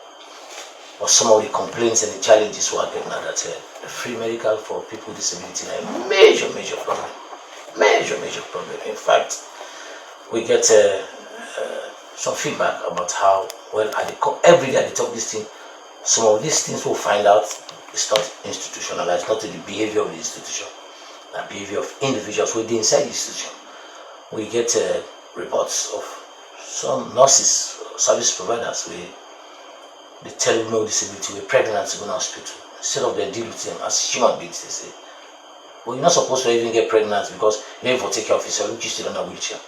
But some of the complaints and the challenges we are getting now that the free medical for people with disability is a major problem. Major problem. In fact, we get some feedback about how well every day they talk this thing. Some of these things we'll find out it's not institutionalized, not the behavior of the institution, the behavior of individuals within inside the institution. We get reports of some nurses, service providers, they tell women with disability we're pregnant to go to hospital. Instead of them deal with them as human beings, they say, well, you're not supposed to even get pregnant because you never take care of yourself, you just sit on a wheelchair.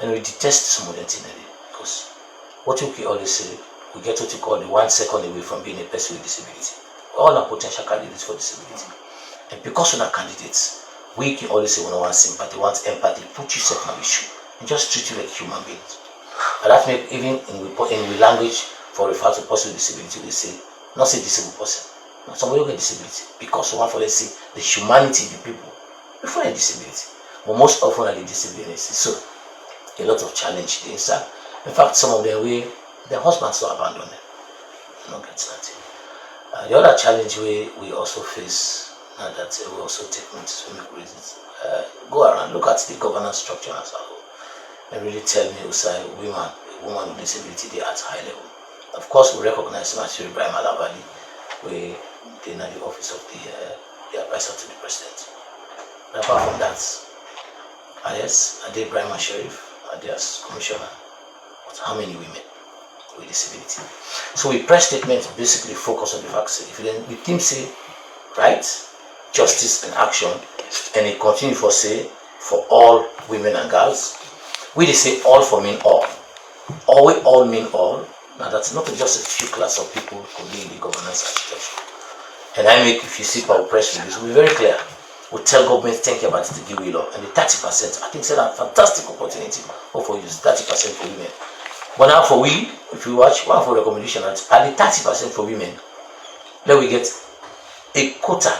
And we detest some of them because what we always say, we get what we call the 1 second away from being a person with disability. All are potential candidates for disability. And because we're not candidates, we can always say we don't want sympathy, we want empathy, put yourself in a shoe and just treat you like human beings. And that makes even in language for refer to person with disability, we say, not say disabled person, Now somebody will get disability because one for, let's say, the humanity, the people, before a disability. But most often are the disabilities. So a lot of challenge there inside. In fact, some of them their husbands will abandon them. Not get nothing. The other challenge we also face now that we also take notice when we reasons. Go around, look at the governance structure as a whole, and really tell me why women with disability they are at high level. Of course, we recognize Matthew Ibrahim Alabali, we in the office of the advisor to the president. But apart from that, yes, I did Ibrahim Sharif, as commissioner. But how many women with disability? So we press statement to basically focus on the fact that if then the team say right, justice and action, and it continue for say for all women and girls, we say all for mean all. All we all mean all. Now that's not just a few class of people who be in the governance architecture. And if you see our press release, we'll be very clear. We tell government thank you about it to give we law. And the 30%, I think it's a fantastic opportunity for use 30% for women. But now for we, if you watch one for recommendation at the 30% for women, then we get a quota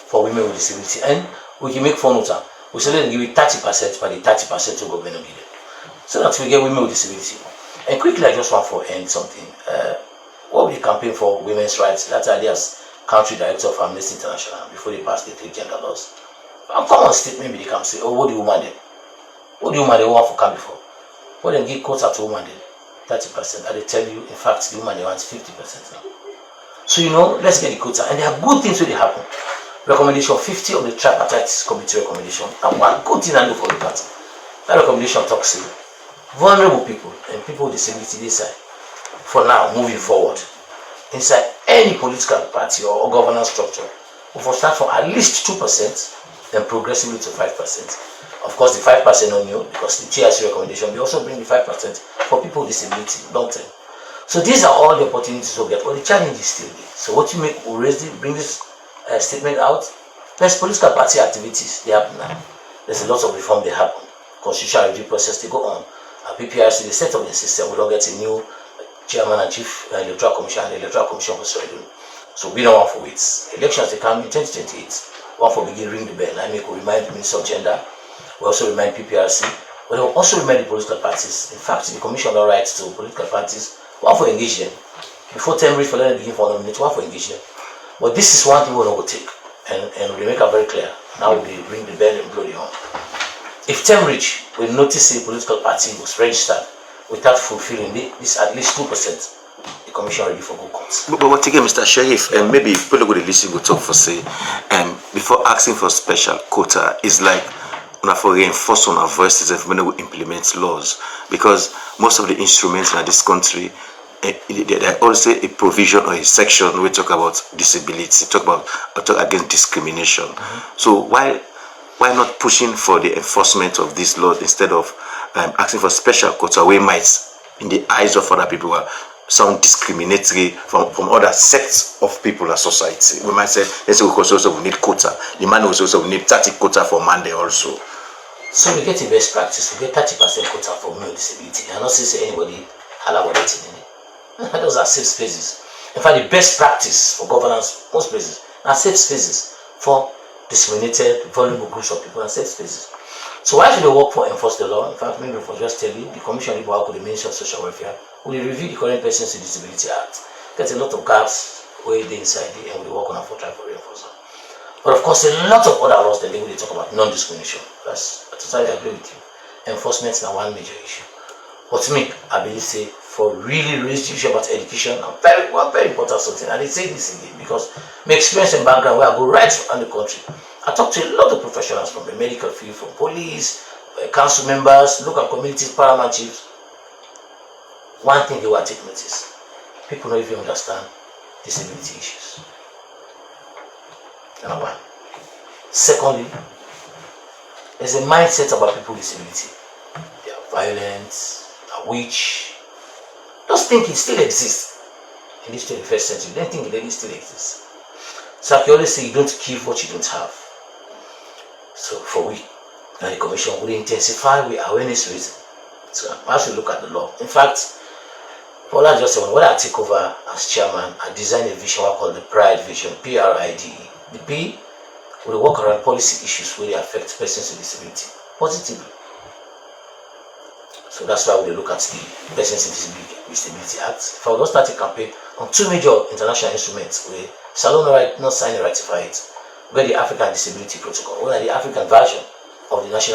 for women with disability. And we can make fun of that. We say let's give it 30%, but the 30% to government will give it. So that we get women with disability. And quickly, I just want to end something. What we campaign for women's rights, that's ideas. Country director of Amnesty International before they pass the 3 gender laws. A common statement maybe they can say, oh, what do you woman then? What do you woman they want for come before? Well then give quota to woman then, 30%. And they tell you, in fact, the woman they want 50% now. So let's get the quota. And there are good things really happen. Recommendation 50 of the Tripartite Committee recommendation. And one good thing I know for the party. That recommendation talks to vulnerable people and people with disability this side. For now, moving forward. Inside any political party or governance structure, we will start from at least 2%, then progressively to 5%. Of course, the 5% on you, because the TRC recommendation, we also bring the 5% for people with disability, long term. So these are all the opportunities we get, but the challenge is still there. So what you make, we bring this statement out. There's political party activities, they happen now. There's a lot of reform, they happen. Constitutional review process, they go on. PPRC, they set up the system, we don't get a new chairman and chief electoral commission, and the electoral commission was already doing. So we don't want for it. Elections they come in 2028. One for begin ring the bell. I make we remind the Minister of Gender. We also remind PPRC. But we also remind the political parties. In fact, the commission has rights to political parties. One for engage them. Before term reach for them begin for nominate, one for engage them. But this is one thing we don't take. And we make it very clear. Now we ring the bell and blow the horn. If term reach, we notice a political party was registered without fulfilling this at least 2%, the commission ready for good courts. But what again, Mr. Sheriff, maybe people go to listen, go talk for say, before asking for special quota is like for reinforce on our voices if we implement laws, because most of the instruments in this country, there also a provision or a section we talk about disability, talk against discrimination. So why not pushing for the enforcement of these laws instead of asking for special quota we might, in the eyes of other people, sound discriminatory from other sects of people in society? We might say, let's say we also need quota. The man also need 30 quota for man there also. So we get the best practice. We get 30% quota for women with disability. I not say anybody allow it in it. Those are safe spaces. In fact, the best practice for governance, most places, are safe spaces for discriminated, vulnerable groups of people and safe spaces. So why should they work for enforce the law? In fact, maybe for just tell you, the Commission will work with the Ministry of Social Welfare. We will review the current Persons with Disability Act. Get a lot of gaps where they inside it, and we work on it for try for reinforcement. But of course, a lot of other laws that they will talk about non-discrimination. I totally agree with you. Enforcement is now one major issue. But to me, I believe say for really raise the issue about education, one very important something. And they say this again because my experience and background where I go right around the country. I talk to a lot of professionals from the medical field, from police, council members, local communities, paramount chiefs. One thing they will take notice: people don't even understand disability issues. Number one. Secondly, there's a mindset about people with disability. They are violent, they are weak. Just think it still exists in this 21st century. Don't think it still exists. So I can always say you don't give what you don't have. So for we, the Commission will intensify with awareness raising. So as we look at the law, in fact, Well, I just said when I take over as chairman, I designed a vision I call the Pride Vision, PRID. The P will work around policy issues where they affect persons with disability positively. So that's why we look at the Persons with Disability Act. If I would start a campaign on two major international instruments where Salon not sign and ratify it, where the African Disability Protocol, where the African version of the United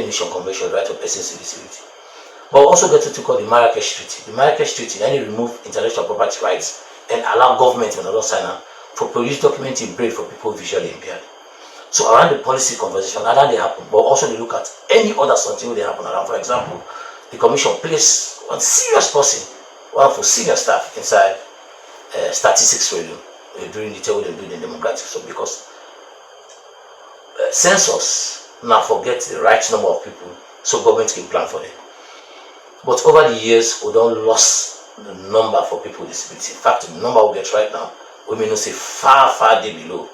Nations Convention on the Right of Persons with Disability. But we also get to call the Marrakesh Treaty. The Marrakesh Treaty then remove intellectual property rights and allow government and other signer to produce documents in braille for people visually impaired. So around the policy conversation, that they happen, but also they look at any other something they happen around. For example, the commission placed one serious person, one for senior staff inside statistics radio during the time they do the demographics. So because census now forget the right number of people, so government can plan for them. But over the years, we don't lost the number for people with disability. In fact, the number we get right now, we may not say far below.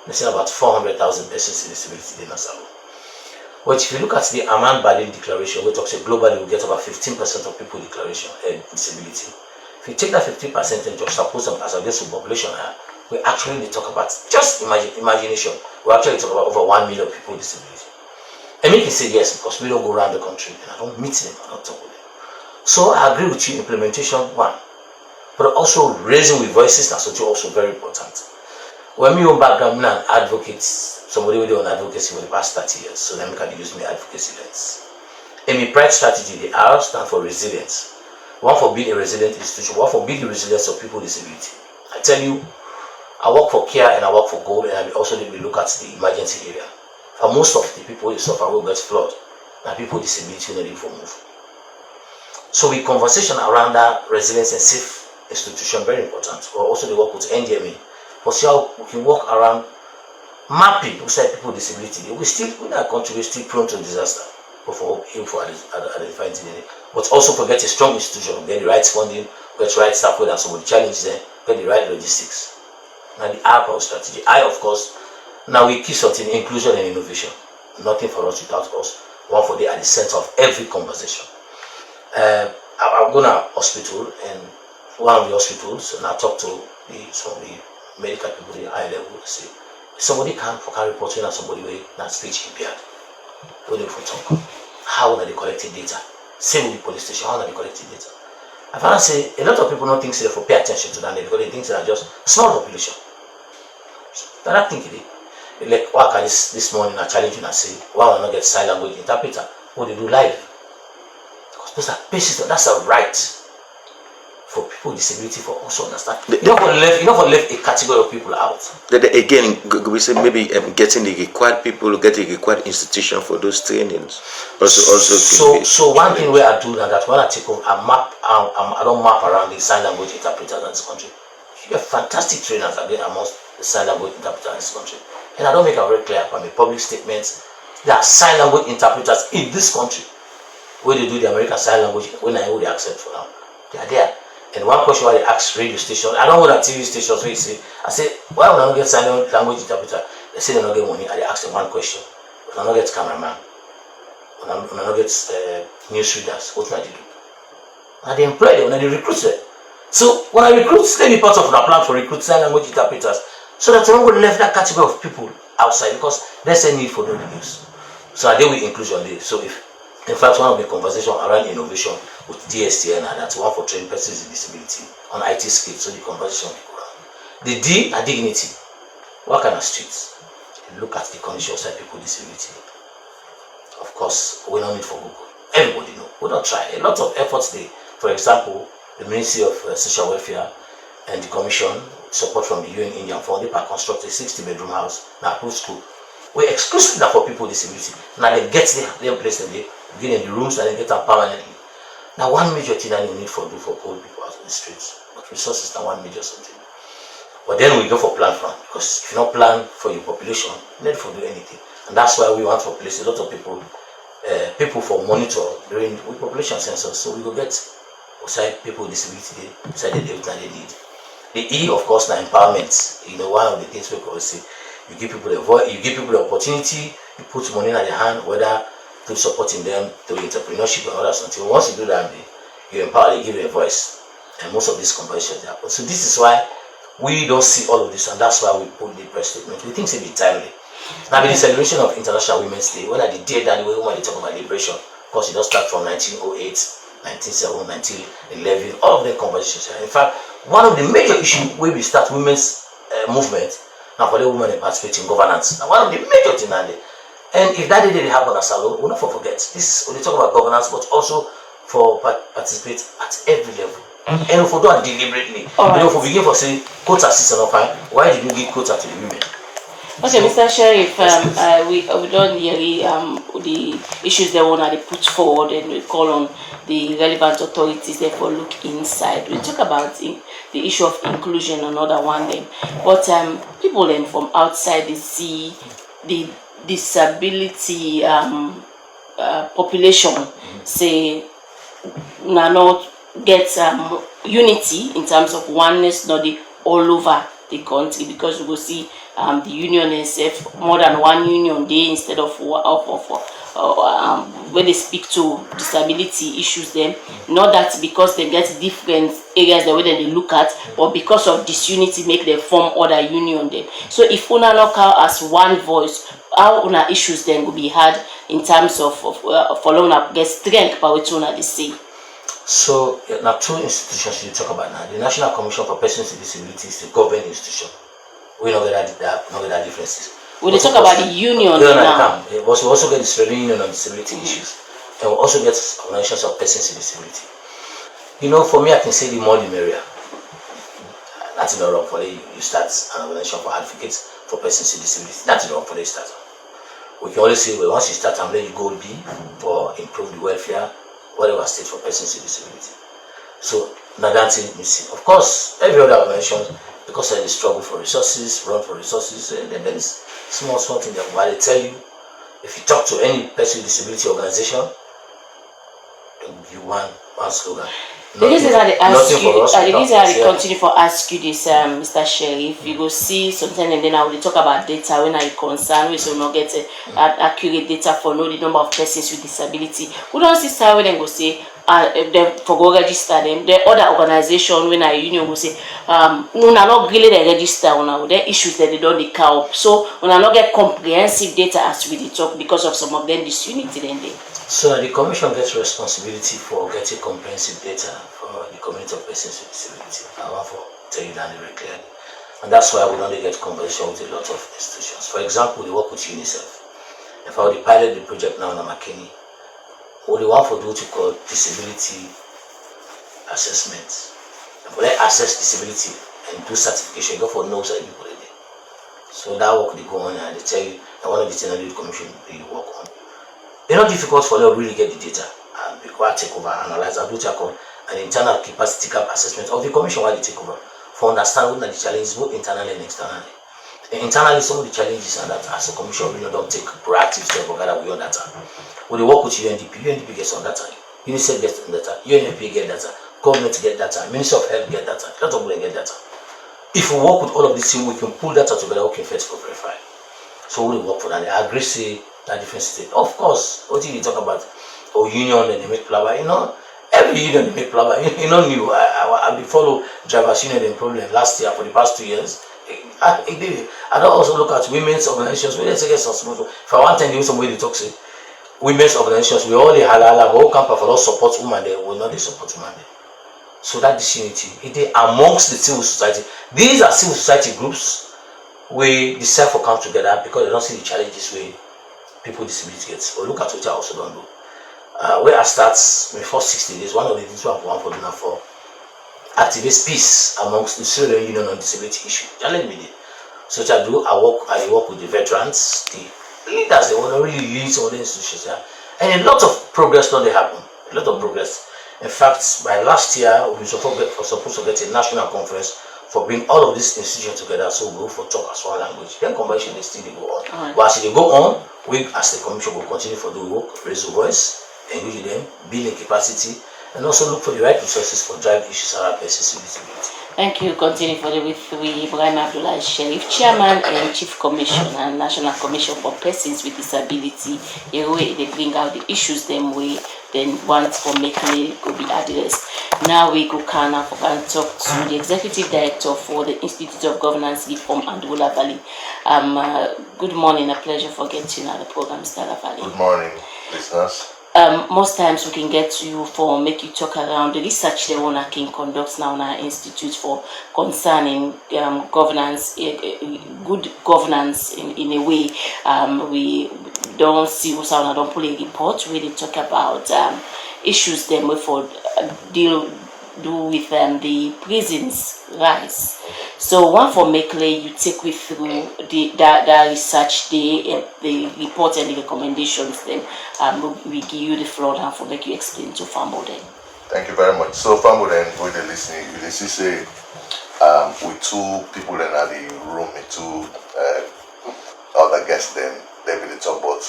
They say about 400,000 persons with disability in Nassau. But if you look at the Amman Berlin Declaration, we talk say globally we get about 15% of people with disability. If you take that 15% and just suppose them as against the population, we actually talk about just imagination. We actually talk about over 1 million people with disability. And me can say yes because we don't go around the country and I don't meet them, I don't talk with them. So I agree with you, implementation one, but also raising with voices that's also very important. When me own background, I'm an advocate, somebody with on advocacy for the past 30 years, so then we can use my advocacy lens. In my pride strategy, the R stand for resilience. One for being a resilient institution, one for being the resilience of people with disability. I tell you, I work for care and I work for gold, and I also need to look at the emergency area. For most of the people who suffer will get flood, and people with disability will need to move. So with conversation around that resilience and safe institution, very important. Or also they work with NDMA. For see how we can work around mapping outside people with disability. We still, in our country, we're still prone to disaster. But for identifying it. But also forget a strong institution, get the right funding, get the right staff, whether somebody challenge them, get the right logistics. Now the R strategy. I, of course, now we keep something inclusion and innovation. Nothing for us without us. One for they at the center of every conversation. I'm going to hospital, and one of the hospitals, and I talk to some of the medical people at the high level. Say somebody can't report when somebody with not speech impaired. When they for talk, how are they collecting data? Same with the police station, how are they collecting data? I found say a lot of people don't think they for pay attention to that because they think they are just small population. So I think like why can this morning I challenge you and say why will not get sign language interpreter? What they do live? Those are patients, that's a right for people with disability for also understand. You don't left a category of people out. Again, we say maybe getting the required people, getting the required institution for those trainings. So one thing where I do that when I take over, I don't map around the sign language interpreters in this country. You get fantastic trainers again amongst the sign language interpreters in this country. And I don't make it very clear from the public statements. There are sign language interpreters in this country. Where they do the American Sign Language, when I know they accept for now, they are there. And one question why they ask radio stations, I don't know that TV stations where you say, I say, why would I not get sign language interpreter? They say they don't get money, and they ask them one question. When I not get cameraman, when I not get newsreaders, what do I do? And they employ them, and they recruit them. So when I recruit, let me part of the plan for recruit sign language interpreters, so that we don't left that category of people outside because there's a need for no news. So I deal with inclusion there. So if in fact, one of the conversation around innovation with DSTN, and that's one for training persons with disability on IT skills, so the conversation will go around. The D are dignity. What kind of streets? Look at the condition of people with disability. Of course, we don't need for Google. Everybody know. We don't try. A lot of efforts there. For example, the Ministry of Social Welfare and the Commission, with support from the UN Indian Fund, they construct a 60-bedroom house, now approved school. We exclusively for people with disability. Now they get their place and they get in the rooms and they get them permanently. Now one major thing that you need for poor people out on the streets, but resources are one major something. But then we go for plan front, because if you don't plan for your population, you need for do anything. And that's why we want to place a lot of people for monitor during the population census. So we go get outside people with disability, outside the data they need. The E, of course, now empowerment. You know, one of the things we always say. You give people the voice, you give people the opportunity, you put money in their hand, whether through supporting them through entrepreneurship and others. Until once you do that, you empower, they give you a voice. And most of these conversations happen. So this is why we don't see all of this, and that's why we put the press statement. We think it's be timely. Now, with the celebration of International Women's Day, when I did that, when they talk about liberation, of course, it does start from 1908, 1907, 1911, all of the conversations. In fact, one of the major issues where we start women's movement, now for the women participate in governance. Now, one of the major things, and if that didn't happen as a law, we'll not forget. This, when they talk about governance, but also for participate at every level. And if we do it deliberately, if we begin for say quota system of fine, why did you give quota to the women? Okay, so, Mr. Sheriff, we don't hear the issues they want to put forward, and we call on the relevant authorities therefore look inside. We talk about the issue of inclusion, another one then, but people then from outside they see the disability population say not get unity in terms of oneness, not the all over the country, because we will see the union itself, more than one union day instead of when they speak to disability issues them, not that because they get different areas the way that they look at, but because of disunity make them form other union then. So if una knock out as one voice, how una issues then will be had in terms of following up get strength by what una they say. So now two institutions you talk about now. The National Commission for Persons with Disabilities is the government institution. We don't get that differences. We talk about the union now. We also get the Australian Union on Disability issues, and we also get organizations of persons with disability. You know, for me, I can say the more the merrier. That's not wrong for you start an organization for advocates for persons with disability. That's not wrong for the start. We can always say, well, once you start, I'm letting you go B for improve the welfare, whatever state for persons with disability. So now that's it. Of course, every other organization, because of the struggle for resources, run for resources, and then there is small thing that why they tell you, if you talk to any person with disability organization, they'll give you one slogan. The reason I continue for ask you this, Mr. Sheriff, you go see something and then I will talk about data when I concern, we will not get accurate data for know the number of persons with disability. We don't see how we then go say they for go register them. The other organization when I union go say we not really they register on their issues that they don't dey cow up. So we not get comprehensive data as we talk because of some of them disunity then they. So the Commission gets responsibility for getting comprehensive data for the community of persons with disability. I want to tell you that very clearly. And that's why we only get conversation with a lot of institutions. For example, they work with UNICEF. If I would pilot the project now in McKinney, what they want to do to call disability assessment. And for them assess disability and do certification, you go for knows that people there. So that work they go on and they tell you that one of the things that the Commission they work on. It's not difficult for them to really get the data and require take over, analyze, and do an internal capacity gap assessment of the Commission while they take over for understand what the challenges both internally and externally. And internally, some of the challenges are that as a Commission, we don't take proactive steps to gather with your data. When they work with UNDP, UNDP gets some data, UNICEF gets some data, UNFPA get data, government get data, Ministry of Health get data, a lot of people get data. If we work with all of these things, we can pull data together, we can first verify. So we work for that. I agree, say that different state. Of course, what did you talk about? Or union and they make plaba, you know, every union they make plaba, you know, new. I been follow drivers union in problem last year for the past 2 years. I don't also look at women's organizations. We let's get some small. If I want to do some way to talk, say women's organizations, we all the halala, we all camp for us support women there, we not they support women there. So that disunity, it is amongst the civil society. These are civil society groups where they self come together because they don't see the challenges where people with disability get. But look at what I also don't do. Where I start my first 60 days, one of the things I want for dinner for activate peace amongst the Sierra Leone Union on disability issue. Challenge me there. So what I do, I work with the veterans, the leaders, they want to really lead some of the institutions there. And a lot of progress not they happen. A lot of progress. In fact, by last year, we were supposed to get a national conference for bringing all of these institutions together, so we go for talk as one language. Then convention they still go on. But as they go on, we as the Commission will continue for the work, raise the voice, engage them, building capacity, and also look for the right resources for drive issues around persons with disability. Thank you. Continue further with Ibrahim Abdullah Sheriff, Chairman and Chief Commissioner and National Commission for Persons with Disability. The way they bring out the issues them way, then once for making it could be addressed. Now we go Kana and talk to the Executive Director for the Institute of Governance Reform and Rula Valley. Good morning, a pleasure for getting on the program, Stella Valley. Good morning, listeners. Most times we can get to you for make you talk around the research the owner can conduct now in our institute for concerning governance, good governance in a way. We don't see who's on, don't pull a report where they talk about issues them with for do with the prisons rise. So one for Mekle, you take with through the research, the report and the recommendations. Then we give you the floor now for make you explain to Fambo then. Thank you very much. So Fambo then, with the listening, you see say with two people in the room, two other guests, then they will talk about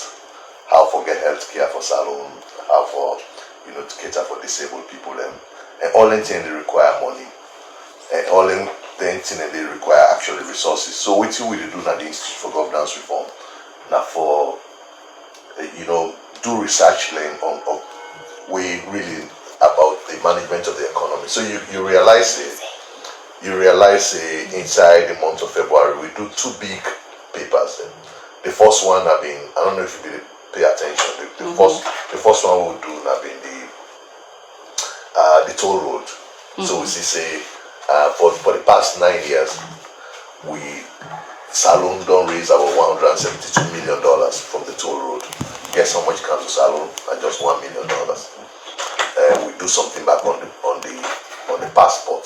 how for get healthcare for salon, how for to cater for disabled people and all the things they require money, and all the things they require actually resources. So what we do now the Institute for Governance Reform now for do research on we really about the management of the economy. So you realize inside the month of February we do two big papers. The first one have been, I don't know if you pay attention. The first one we'll do have been the toll road. So we say for the past 9 years, Salon don't raise about $172 million from the toll road. Guess how much comes to Salon? Just $1 million. We do something back on the passport.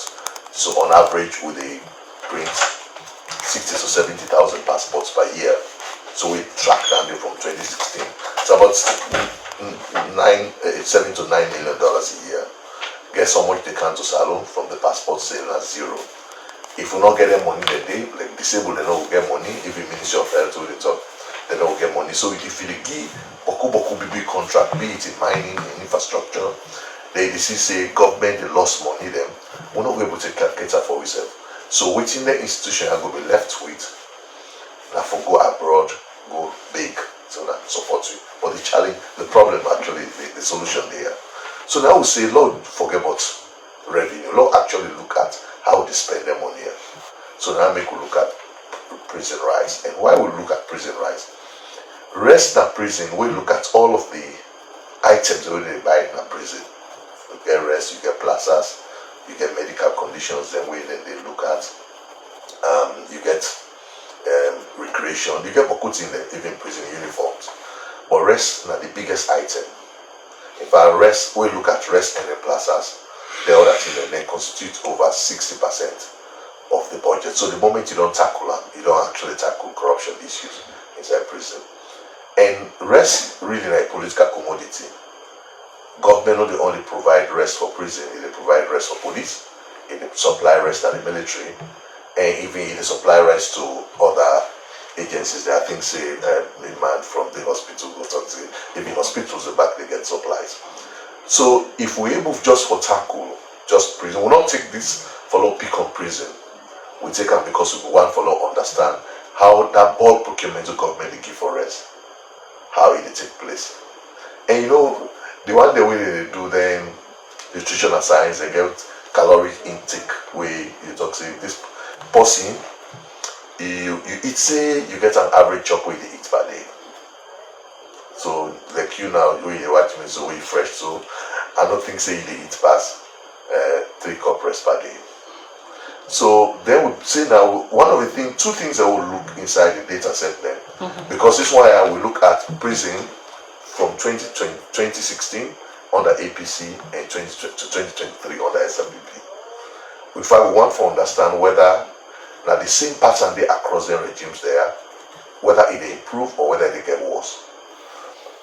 So on average, we print 60 to 70,000 passports per year. So we track down from 2016. It's about $7 to $9 million a year. Guess how much they can to Salon from the passport sale at zero. If we not get them money that day, like disabled, they don't get money. If the Ministry of Health will talk, they don't get money. So if you give Boku big contract, be it in mining, in infrastructure, they say government they lost money them. We're not able to cater for ourselves. So within the institution I go be left with, now for go abroad, go big, so that support you. But the challenge, the problem actually, the solution there. So now we say, Lord, forget about revenue. Lord, actually look at how they spend their money. So now make we look at prison rise. And why we look at prison rise? Rest in prison, we look at all of the items that they buy in a prison. You get rest, you get plazas, you get medical conditions, then they look at, you get recreation, you get Boku in them, even prison uniforms. But rest is the biggest item. If I rest, we look at rest and the plazas, the other thing they constitute over 60% of the budget. So the moment you don't tackle them, you don't actually tackle corruption issues inside prison. And rest really like political commodity. Government not only provide rest for prison, they provide rest for police, they supply rest to the military, and even they supply rest to other agencies that I think say demand from the hospital go talk to even hospitals the back they get supplies. So if we able just for tackle just prison, we not take this follow pick on prison. We take them because we want follow understand how that bulk procurement of government they give for rest, how it take place. And the one the way they do then nutrition and science, they get caloric intake where you talk say this person you eat say you get an average chop where you eat per day. So like you now you watch me so we fresh, so I don't think say you eat past 3 cup rest per day. So then we say now one of the two things that will look inside the data set then, because this is why I will look at prison from 2016 under APC and 2023 under SWP. If I want to understand whether now the same pattern they across the regimes there, whether it improve or whether they get worse.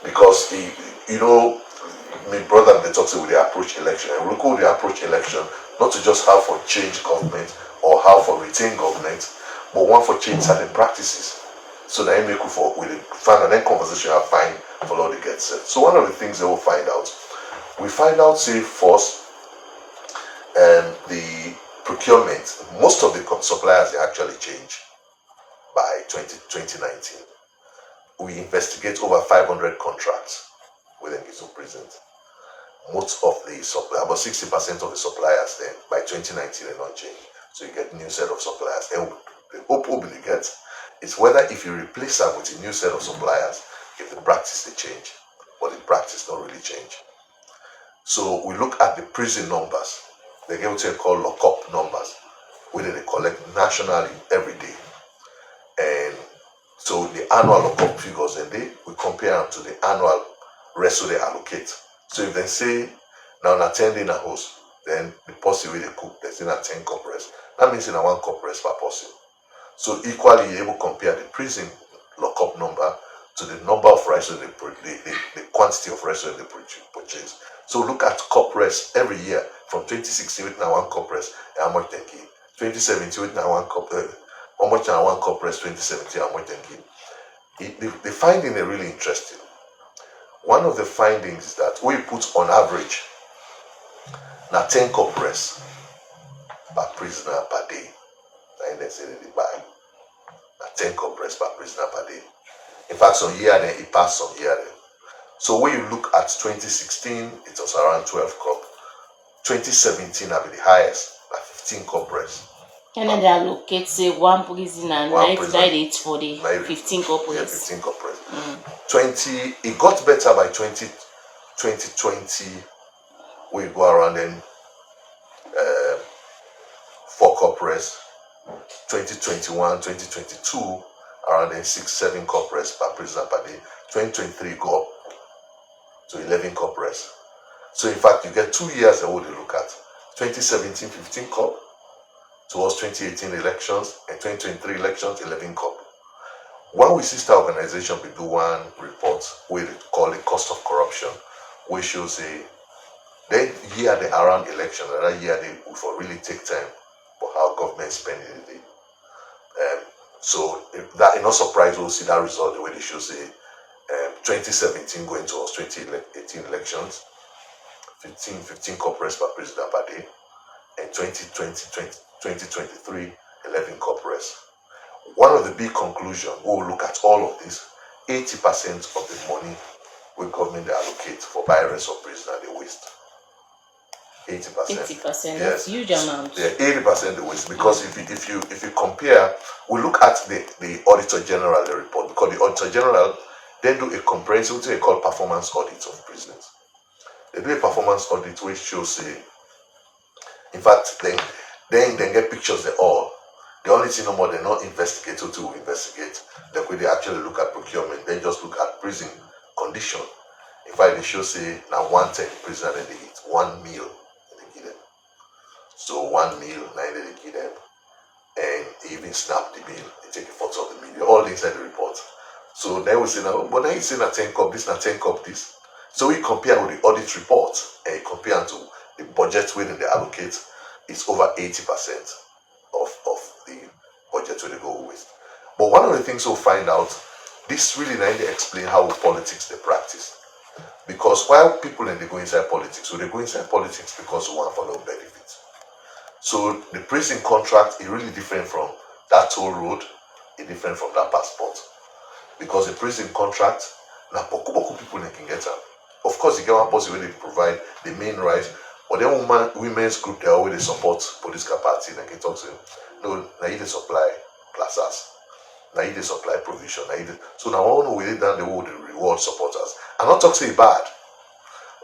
Because my brother they talk with the approach election, and we look at the approach election not to just how for change government or how for retain government, but one for change certain practices. So that make for with the find and then conversation I find for all the get set. So one of the things they will find out say first the procurement, most of the suppliers they actually change by 2019. We investigate over 500 contracts with Ngizu present. Most of the about 60% of the suppliers then by 2019 they don't change. So you get a new set of suppliers. And the hope we get is whether if you replace them with a new set of suppliers, if the practice they change, but the practice don't really change. So we look at the prison numbers. They get what they call lock-up numbers, where they collect nationally every day. And so the annual lock-up figures, and we compare them to the annual rest they allocate. So if they say now na 10 in a house, then the person where they cook, there's in a 10 cup rest. That means in a 1 cup rest per person. So equally, you're able to compare the prison lock-up number to the number of rice that the quantity of rice that they purchase. So look at cup rest every year from 2016 with now 1 cup rest, how much they give. 2017 with now 1 cup, how much now 1 cup rest 2017, how much they give. The finding are really interesting. One of the findings is that we put on average now 10 cup rest per prisoner per day. And they say they buy now 10 cup rest per prisoner per day. In fact, some year then it passed some year then. So when you look at 2016, it was around 12 cup. 2017 will be the highest, like 15 cup rest. And then they allocate say one prison and One 98 for the 15 cup Yeah, rest. 15 cup rest. 20, it got better by 2020. We go around then 4 cup rest. 2021, 2022, around then 6-7 cup rest per prisoner per day. 2023 go up to 11 cup rest. So in fact, you get 2 years that what you look at. 2017, 15 cup towards 2018 elections and 2023 elections, 11 cup. One with sister organization, we do one report we call the cost of corruption, which shows the year they around election, that year they will really take time for how government spending it. So if that is not surprised, we'll see that result the way they show 2017 going towards 2018 elections, 15 cup rest per prisoner per day, and 2023, 11 cup rest. One of the big conclusions, we'll look at all of this, 80% of the money we government they allocate for buy rest of prisoner they waste. 80%. 80%, that's huge amount. Yeah, 80% the waste. Because if you compare, we look at the Auditor General the report, because the Auditor General then do a comprehensive thing called performance audit of prisons. They do a performance audit which shows in fact then get pictures they all. The only thing no more they're not investigated to investigate. Like when they actually look at procurement, then just look at prison condition. In fact, they show now 110 prisoner then they eat 1 meal and they give them. So 1 meal, now they give them, and they even snap the meal, they take a photo of the meal. They're all inside the report. So then we say now, but now you say na 10 cup this, na 10 cup this. So we compare with the audit report and compare to the budget within they allocate, it's over 80% of the budget where they go with. But one of the things we'll find out, this really they explain how politics they practice. Because while people they go inside politics, so they go inside politics because they want for no benefits. So the prison contract is really different from that toll road, it's different from that passport. Because the prison contract, now Boku people they can get them. Of course, you get one person where they provide the main rights, but then women's group they always support political party and they can talk to them. No, now you supply plazas, now you supply provision, so now all the way down the road they reward supporters. I'm not talking bad.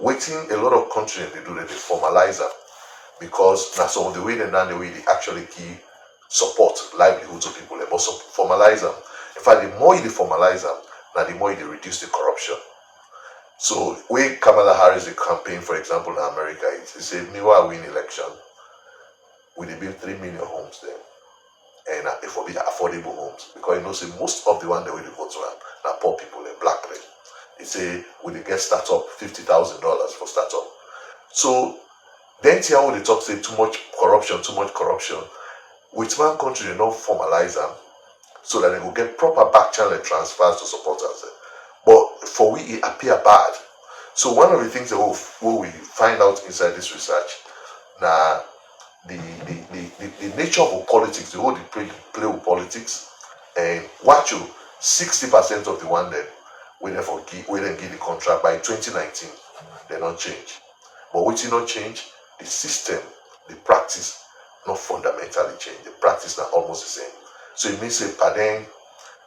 Waiting a lot of countries they do that they formalize them because now some of the way they done the way they actually key support livelihoods of people, they must formalize them. In fact, the more you formalize them, now the more you reduce the corruption. So when Kamala Harris the campaign, for example, in America, he said, meanwhile we win election, we build 3 million homes there. And it will be affordable homes. Because you know, say most of the one that we vote to are poor people and black men. He say we get startup $50,000 for startup. So then here when they talk say too much corruption. With one country they don't formalize them so that they will get proper back channel transfers to supporters. But for we it appear bad. So one of the things that we find out inside this research, now the nature of politics, the whole they play with politics, and watch you 60% of the one that we then give the contract by 2019, they don't change. But what you not change, the system, the practice, not fundamentally change. The practice are almost the same. So it means say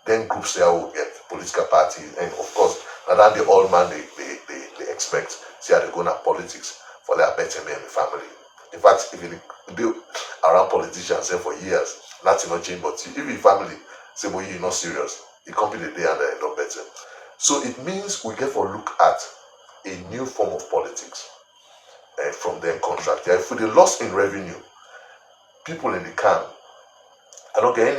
then groups there will get political parties, and of course, now that the old man they expect, see how they go now politics for their better me and the family. In fact, if you do around politicians say for years, nothing not change, but if your family say, well, you're not serious, you come the day and they end up better. So it means we get for look at a new form of politics from their contract. If they lost in revenue, people in the camp, I don't get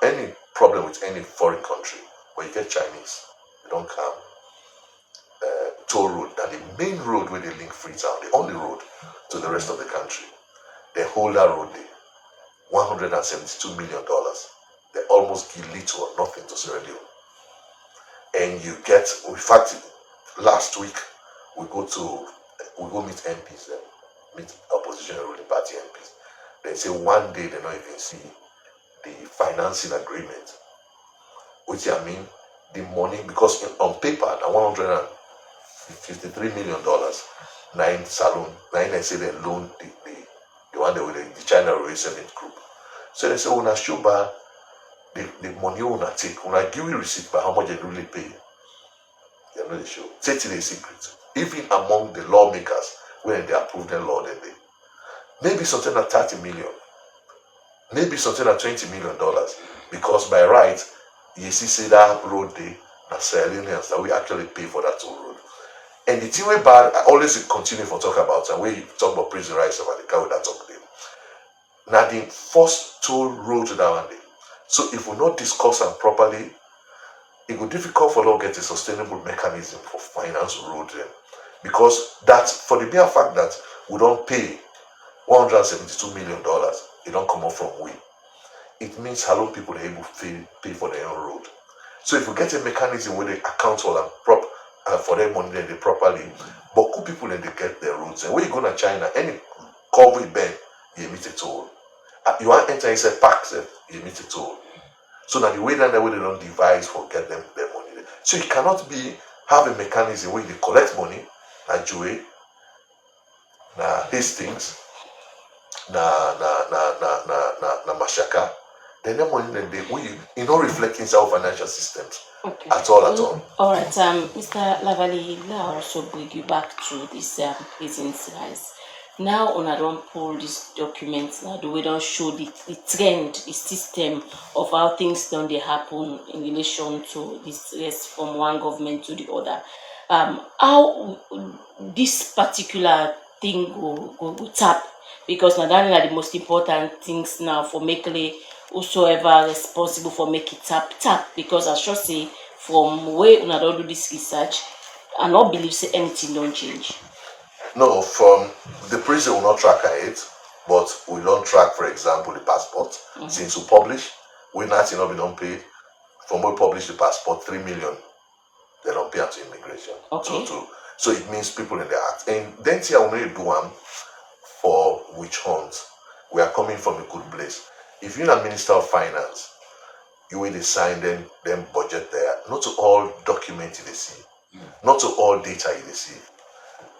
any problem with any foreign country, but you get Chinese, they don't come. Toll road, and the main road where they link Freetown, the only road to the rest of the country, they hold that road there, $172 million. They almost give little or nothing to Sierra Leone. And you get, in fact, last week we go meet MPs, meet opposition and ruling party MPs. They say one day they don't even see the financing agreement, which I mean the money, because on paper the $153 million, 9 saloon, 9 they say they loan the one that with the China Railway Cement Group. So they say when I show back the money when I take, when I give you receipt by how much they really pay, they know the show. Say it is secret. Even among the lawmakers, when they approve the law, then they maybe something at 30 million, maybe something at $20 million, because by right, you see that road day, and Sierra Leoneans that we actually pay for that toll road. And the thing way bad, I always continue for talk about, and when you talk about prison rights about the car with that talk them. Now the first toll road to that one day. So if we not discuss them properly, it will be difficult for us to get a sustainable mechanism for finance road then. Because that, for the mere fact that we don't pay $172 million, it don't come up from we. It means how long people are able to pay for their own road. So if we get a mechanism where they account for them for their money, then they properly, Boku people then they get their roads. And when you go to China, any COVID bend, you emit a toll. You want to enter inside parks, you emit a toll. So now the way that they don't devise for get them their money. So you cannot have a mechanism where they collect money, na Joe, na Hastings, na Mashaka. Then the money then they not reflecting our financial systems at all. All right, Mr. Lavali, now also bring you back to this prison rise. Now, on I don't pull these documents now, the way don't show the trend, the system of how things don't they happen in relation to this race from one government to the other. How this particular thing go tap, because now that are the most important things now for making whosoever responsible for make it tap, because I should say from where I don't do this research, I not believe say anything don't change. No, from the prison will not track it, but we don't track, for example, the passport. Since we publish, we not be don't pay. From we publish the passport, 3 million, they don't pay to immigration. Okay. So it means people in the act. And then see, I want to do one for witch hunt. We are coming from a good place. If you're a minister of finance, you will sign them budget there. Not to all documents they see, not to all data they see.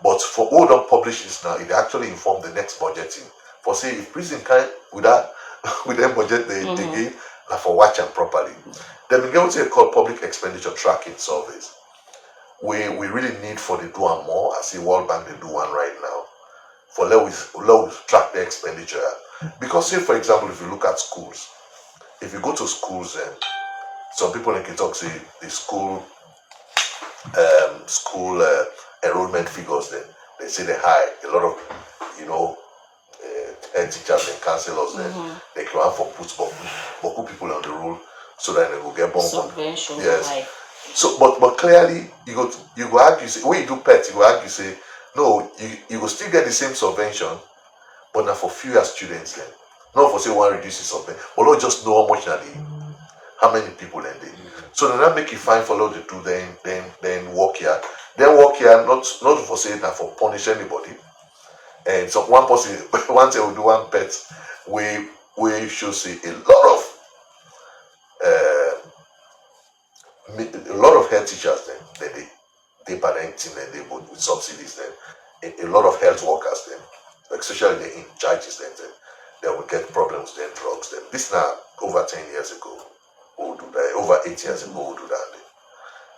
But for all the publishers now, it actually inform the next budgeting. For say if prison can with them budget they again, like for watch them properly. Then we get what they call public expenditure tracking surveys. We really need for the do one more. I see World Bank they do one right now. For let we track the expenditure. Because say for example, if you look at schools, if you go to schools and some people in Kentucky say the school enrollment figures, then they say they're high. A lot of head teachers and counselors they can have for put Boku people on the roll so that they will get bomb. Subvention. Yes. High. So but clearly you go argue say when you do PET, you go argue say no, you will still get the same subvention, but not for fewer students then. Not for say one reduces something, but not just know how much how many people then they. So then that make it fine for lot to do then work here. Then work here not for saying that for punish anybody. And so one person, one thing will do one bet, we should see a lot of health teachers then they parenting and they with subsidies then a lot of health workers then, especially the in charges then they will get problems then drugs then. This now over 10 years ago we'll do that, over 8 years ago we'll do that then.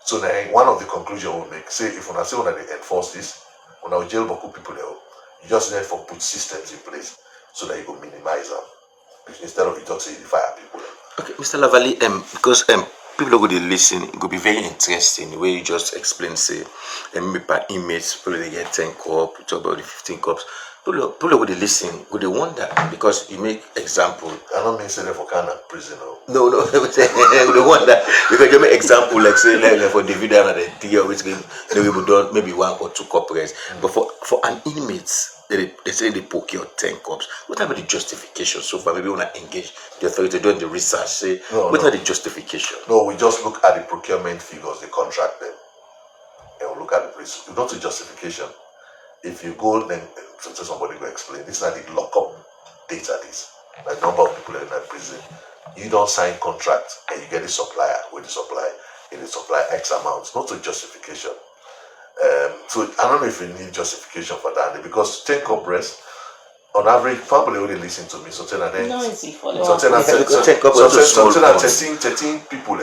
So now one of the conclusions we'll make, say if when I say when they enforce this, when I jail Boku people there, you just need to put systems in place so that you can minimize them instead of you talk say you fire people. Okay, Mr. Lavali, because people who they listen, it could be very interesting the way you just explain, say, maybe per inmates, people they get 10 cups, you talk about the 15 cups. People who they listen, who they wonder, because you make example. I don't mean say they for kind of prison. No, they wonder, because you make example, like say, like for David and the 3 always game, they will done maybe 1 or 2 cup rest. But for an inmate, they say they procure 10 cups. What about the justification so far? Maybe we want to engage the authority doing the research. Say, what are the justification? No, we just look at the procurement figures, the contract them, and we look at the price. Not the justification. If you go then somebody will explain. This is not the lockup data. This the number of people in that prison. You don't sign contract and you get a supplier with the supply and the supply X amount. Not a justification. So I don't know if you need justification for that because 10 cup rest on average family only listen to me something and then something like 13 people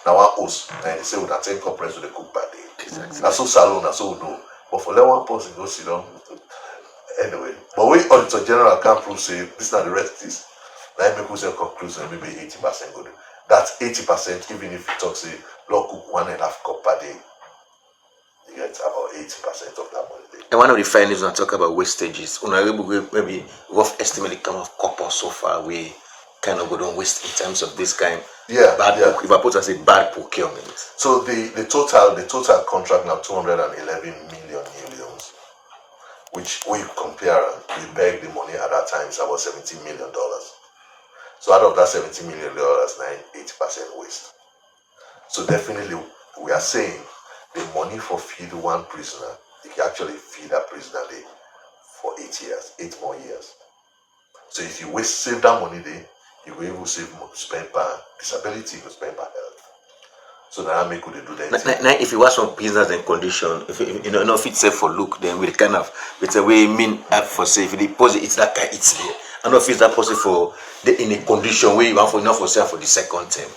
now our host and they say with a 10 cup rest with the cook per day. Exactly. That's so salon, that's so no. But for that one person go sit down anyway. But we auditor general can't prove say this is not the rest is. Now make us a conclusion maybe 80% good. That's 80% even if you talk say Lord cook 1.5 cup per day. You get about 80% of that money there. And one of the findings when I talk about wastages, maybe rough estimate the kind of copper so far we kind of go down waste in terms of this kind. If I put as a bad procurement. So the total contract now 211 million euros, which we compare we beg the money at that time is about $70 million. So out of that $70 million, 80% waste. So definitely we are saying the money for feed one prisoner, you can actually feed that prisoner there for 8 more years. So if you save that money there, you will able to spend per disability, you will spend per health. So now make could do that. Now, if you watch some business and condition, if you know if it's safe for look, then we kind of it's a way mean for say if the deposit it's that guy it's there. I know if it's that possible for the in a condition where you want for enough for sale for the second term.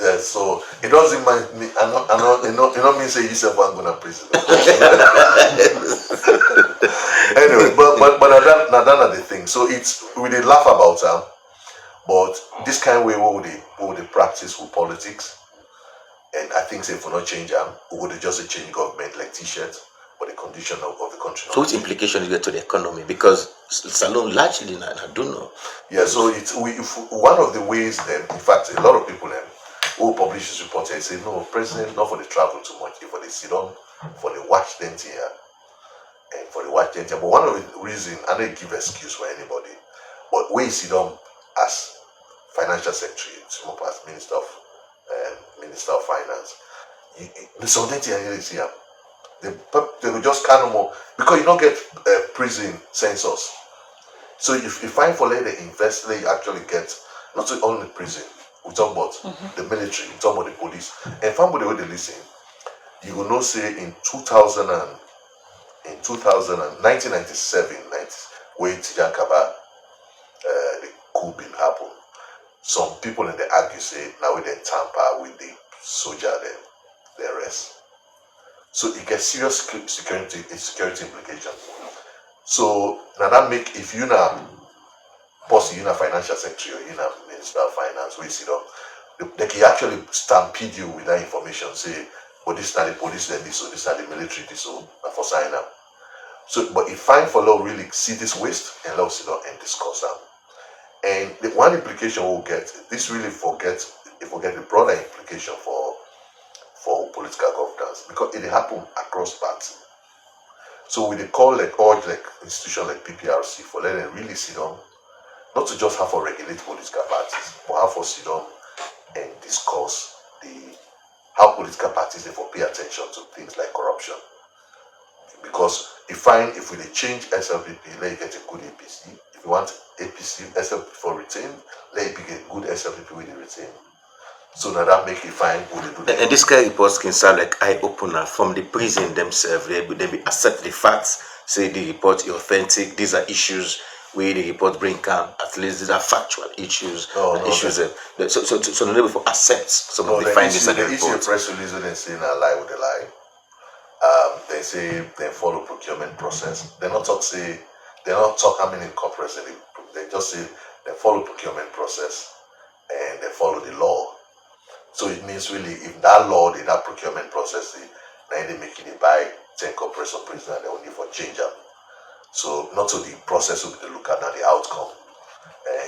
Yeah, so it doesn't mind me. I know mean say yourself I'm gonna prison. Anyway, but that's not the thing. So it's we did laugh about them, but this kind of way what would they practice with politics? And I think say if we not change them, we would just change government like T-shirts, but the condition of the country. So what implication is there to the economy? Because Salon largely I don't know. Yeah, so it's one of the ways then in fact a lot of people who publish this report and say no, president not for the travel too much, for the sit down, for the watch them here, and for the watch them here. But one of the reasons I don't give excuse for anybody, but we sit down as financial secretary, as Minister of Finance, the something here they will just kind of more because you don't get prison census. So if you find for later invest, they actually get not only prison. We talk about the military, we talk about the police. And from the way they listen, you will know say in 1997, where Tijankaba, the coup been happen. Some people in the argue say now we then tamper with the soldier then the rest. So it gets serious security implications. So now that make if you now possibly you know financial secretary or you know minister of finance, we see they can actually stampede you with that information, say, but this is not the police then this, so this is not the military this, so for sign up. So but if fine for law really see this waste and law sit down and discuss them. And the one implication we'll get, this really forget the broader implication for political governance because it happen across parties. So we call like urge like institution like PPRC for letting them really sit down, not to just have to regulate political parties, but have to sit down and discuss how political parties therefore pay attention to things like corruption. Because if we dey change SLPP, let you get a good APC. If you want APC, SLPP for retain, let it be a good SLPP with the retain. So now that make it fine. And this kind of reports can sound like eye opener from the prison themselves. They accept the facts, say the report is authentic. These are issues where the report bring come. At least these are factual issues. So the label for accept some of the findings of the report. They issue a press release when they say a lie with a lie. They say they follow procurement process. They not talk how many corporates they just say they follow procurement process and they follow the law. So it means really if that law in that procurement process now they make it buy 10 corporates of prison and they only for change them. So not so the process will be to look at now the outcome.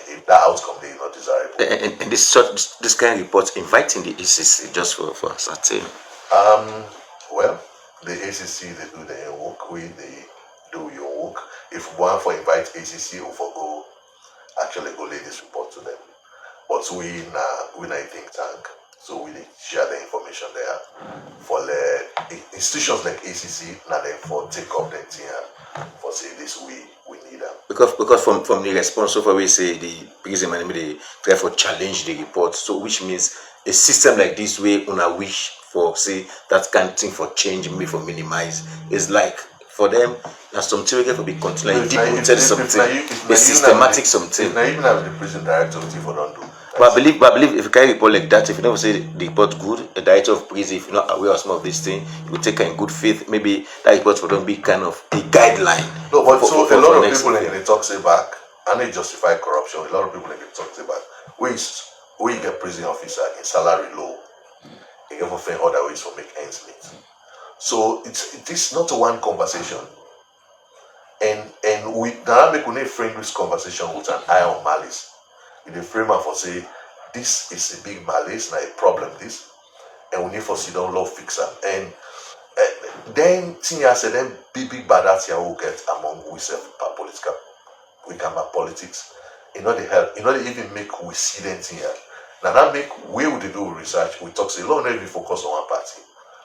If that outcome they not desirable. And this kind of reports inviting the ECC just for certain. Well, the ACC they do their work, they do your work. If we want for invite ACC or for go actually go lay this report to them. But we na a think tank, so we share the information there. For the institutions like ACC, now they for take up the thing for say this we need them. Because from the response so far we say the prison man they try for challenge the report, so which means a system like this way on a wish for say that kind of thing for change, maybe for minimize is like for them there's something we get for be continually deep rooted something, a systematic something. Now even have the prison director for don't do. But I believe if you carry a report like that, if you never say the report good, the director of prison, if you're not aware of some of these things, you will take in good faith. Maybe that report will don't be kind of a guideline. No, but so a lot of people they talk say back and they justify corruption. A lot of people they talk say back. We get prison officer in salary low. They ever find other ways to make ends meet. So it is not a one conversation. And we now make we frame this conversation with an eye on malice. In the framework for say this is a big malice, now a problem this, and we need for sit down law fixer. And then thing I said then big bad that will get among we self political. We can have politics. You know they help. You know they even make we see them here. Now that make we would do research. We talk say law not even focus on one party.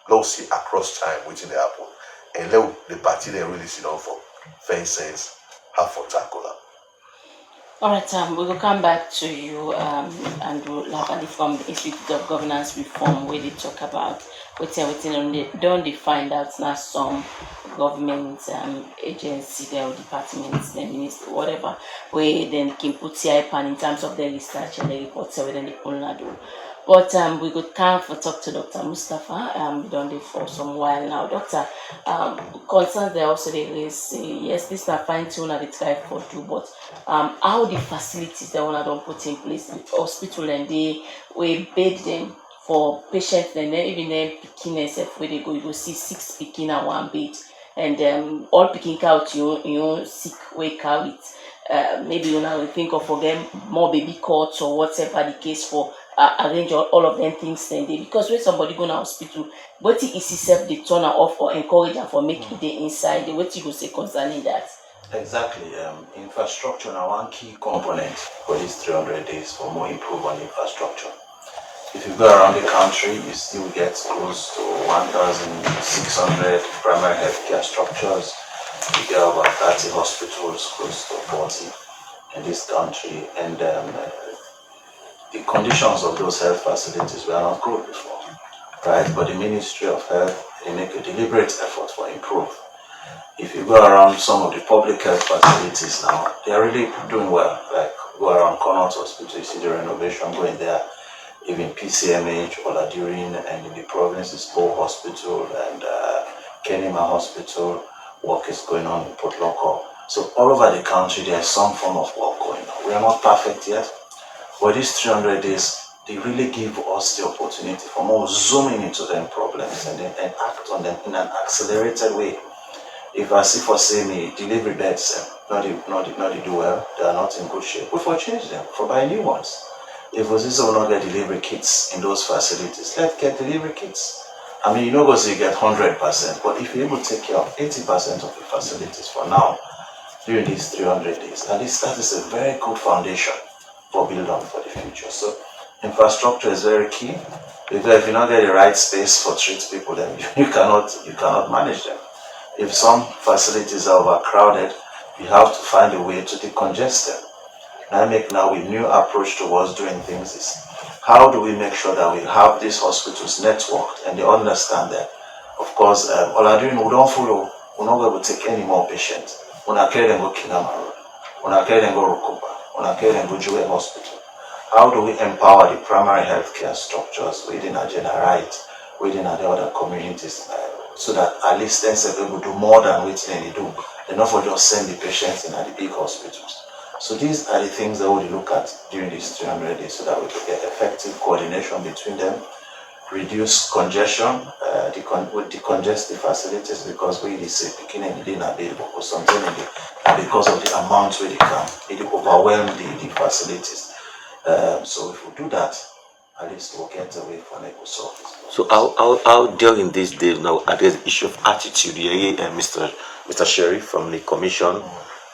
Law see across time waiting they happen, and let the party they really sit down for fair sense, have for tackle. All right, we will come back to you, Andrew Labali from the Institute of Governance Reform, where they talk about don't they find out now some government agency, their departments, the minister, whatever, where then can put CIPAN in terms of the research and the reports within the Polnado. But we could come for talk to Dr. Mustafa. We done it for some while now. Doctor, concerns there also they raise, yes, this is fine tune at the try for do, but how the facilities that one don't put in place, the hospital and we bed them for patients and then even then picking themselves where they go, you go see 6 picking at one bed, and all picking out you sick wake out with maybe you know think of for them more baby cots or whatever the case for. Arrange all of them things then they, because when somebody go to hospital, what is self they turn off or encourage them for making the inside, what you go say concerning that? Exactly. Infrastructure is one key component for these 300 days for more improvement on infrastructure. If you go around the country, you still get close to 1,600 primary healthcare structures. You get about 30 hospitals, close to 40 in this country, and the conditions of those health facilities were not good before, right? But the Ministry of Health, they make a deliberate effort for improve. If you go around some of the public health facilities now, they are really doing well. Like go around Connaught Hospital, you see the renovation going there. Even PCMH, Oladurin, and in the provinces, Bo Hospital and Kenima Hospital, work is going on in Port Loko. So all over the country, there is some form of work going on. We are not perfect yet. But these 300 days, they really give us the opportunity for more zooming into them problems and then act on them in an accelerated way. If I see for say me delivery beds, not do well, they are not in good shape, we for change them, for buy new ones. If we see will not get delivery kits in those facilities, let's get delivery kits. I mean, you know, you get 100%, but if you're able to take care of 80% of the facilities for now, during these 300 days, at least that is a very good foundation for build on for the future. So infrastructure is very key, because if you don't get the right space for treat people, then you cannot manage them. If some facilities are overcrowded, we have to find a way to decongest them. Now with new approach towards doing things is how do we make sure that we have these hospitals networked and they understand that, of course, Oladuin, we don't follow, we're not going to take any more patients. We're not carrying go Kinama Road, we're not carrying go Rukuba, we're not carrying go Jue Hospital. How do we empower the primary healthcare structures within a generate, within the other communities, so that at least then they will do more than what they do. They're not for just send the patients in the big hospitals. So these are the things that we look at during these 300 days so that we can get effective coordination between them, reduce congestion, decongest the facilities because we say beginning it didn't available or something because of the amount where they come, it overwhelm the facilities. So if we do that, at least we'll get away from it. So how during these days now address the issue of attitude here, Mr. Sheriff from the commission,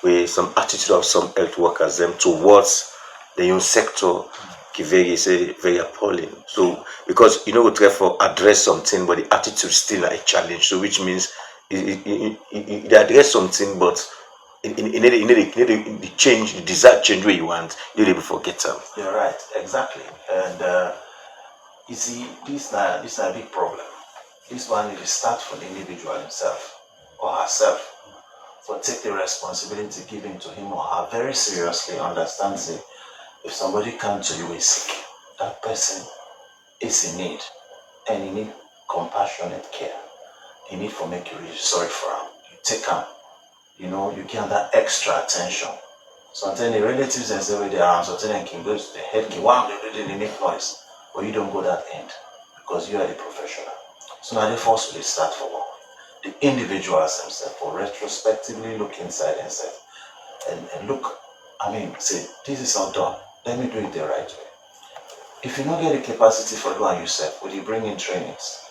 with some attitude of some health workers them towards the young sector very appalling. So because we try to address something but the attitude still a challenge. So which means they address something but in the change, the desired change where you want, you need to forget them. You're right, exactly. And you see, this is a big problem. This one is start for the individual himself or herself. So take the responsibility given to him or her very seriously, understand it. If somebody comes to you is sick, that person is in need and you need compassionate care. You need to make you really sorry for him. You take him, you give that extra attention. Sometimes the relatives and say where they are, sometimes they can go to the head, they make noise, but you don't go that end because you are the professional. So now they forcefully start for work. The individuals themselves will retrospectively look inside and look, say, this is not done. Let me do it the right way. If you don't get the capacity for doing yourself, will you bring in trainings?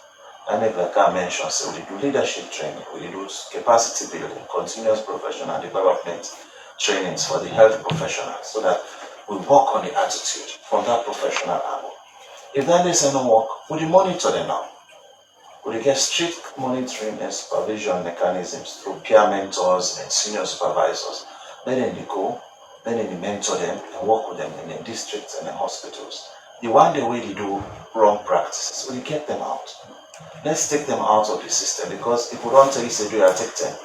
And like I mentioned, so will you do leadership training? Will you do capacity building, continuous professional development trainings for the health professionals so that we work on the attitude from that professional angle? If that doesn't work, will you monitor them now? We get strict monitoring and supervision mechanisms through peer mentors and senior supervisors. Let them go, let them mentor them and work with them in the districts and the hospitals. The one day way they do wrong practices, we get them out. Let's take them out of the system because if we don't tell you, say, do you take them?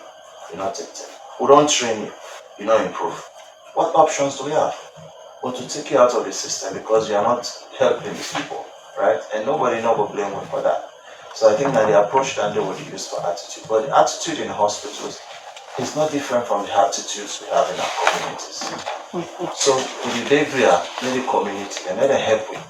You not take them. We don't train you, you not improve. What options do we have? But to take you out of the system because you are not helping the people, right? And nobody will blame you for that. So I think that the approach that they would use for attitude, but the attitude in the hospitals is not different from the attitudes we have in our communities. So with the delivery, let the community and let them help with.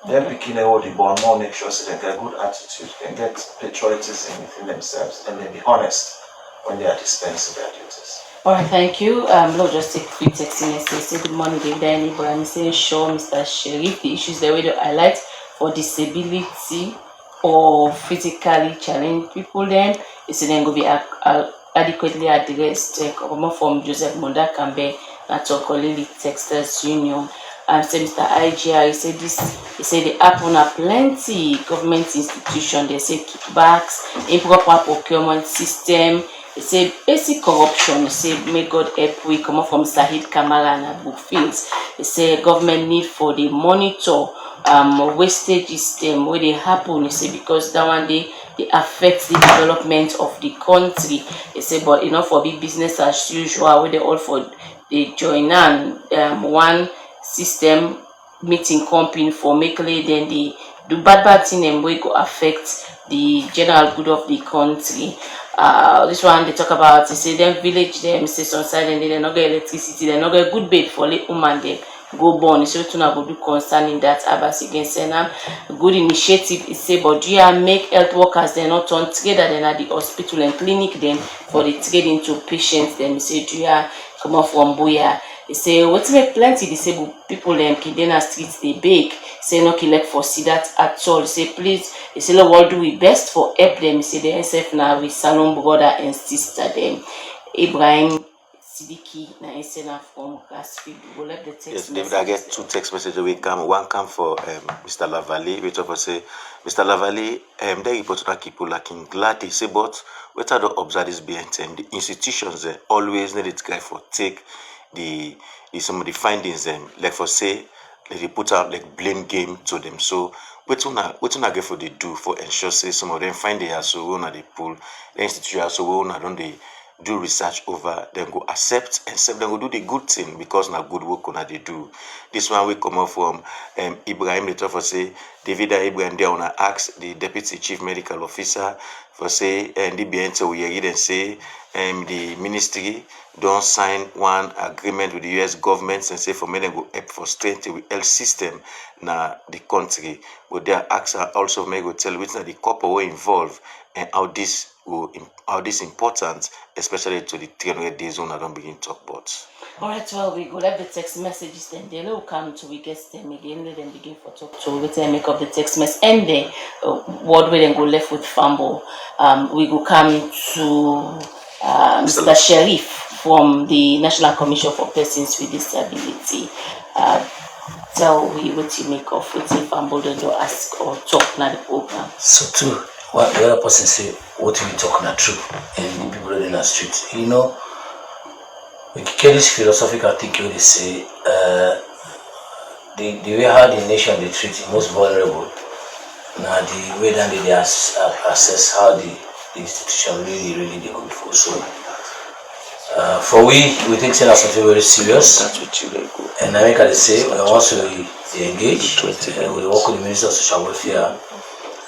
Then picking out the bond more, make sure so they get good attitude, can get patriotism within themselves, and they be honest when they are dispensing their duties. All right, thank you. Lord, just take free text message. Say good morning, David. Anybody say sure, Mr. Sheriff, the issues that we do highlight for disability or physically challenged people, then it's then going to be adequately addressed. From Joseph Munda Kambe, Natokolili Texters Union. Say Mr. IGR, he said they happen at plenty government institutions. They say kickbacks, improper procurement system. They say basic corruption. They say may God help we come up from Sahid Kamala and Abu Fields. They say government need for the monitor wastages them where they happen. They say because that one day they affect the development of the country. They say but enough for big business as usual where they all for they join on one system meeting company for make then they do bad thing and we go affect the general good of the country. This one they talk about, they say them village them say some side and they not get electricity, they not get good bed for late woman them go born. So to now go do concerning that Abbas against them. Good initiative is say but do you make health workers they not turn together then at the hospital and clinic them for the trading to patients them say do you come off from Boya. They say what make plenty disabled people them Kidena streets they bake. Say no collect for see that at all. Say please, they say what do we best for help them. Say the SF now with Salon brother and sister them. Ibrahim Sidiki na Insena from Gasfield. We'll let the text yes, David, I get 2 text messages. One come for Mr. Lavalley, which of us say, Mr. Lavalley, they report to people like in glad they say, but what are the observe this BNTM? The institutions always need to try for take some of the findings like for say they put out like blame game to them. So what una get for they do for ensure say some of them find they are so we they pull the institution so we don't they do research over, then go accept then go do the good thing because na good work on they do. This one we come out from Ibrahim the for say David Ibrahim there wanna ask the deputy chief medical officer for say and the BNT we read and say the ministry don't sign one agreement with the US government and say for me go help for strengthen the health system na the country. But they ask also may go tell which na the couple were involved and how this important, especially to the 300 days when I don't begin to talk about. Alright, well, we go let the text messages then. They will come to we get them again, let them begin for talk to we then make up the text message and the word we then go left with fumble. We go come to Mr. Sheriff from the National Commission for Persons with Disability. Tell we what you make of with the fumble then you ask or talk na the program. So too, what the other person say, what we talk not true, and the people in the street, you know, we carry this philosophical thinking. They say, the way how the nation they treat the most vulnerable, now the way that they assess how the institution really they go before. So, for we think that's something very serious. And America they say, once we engage, we work with the Minister of Social Welfare.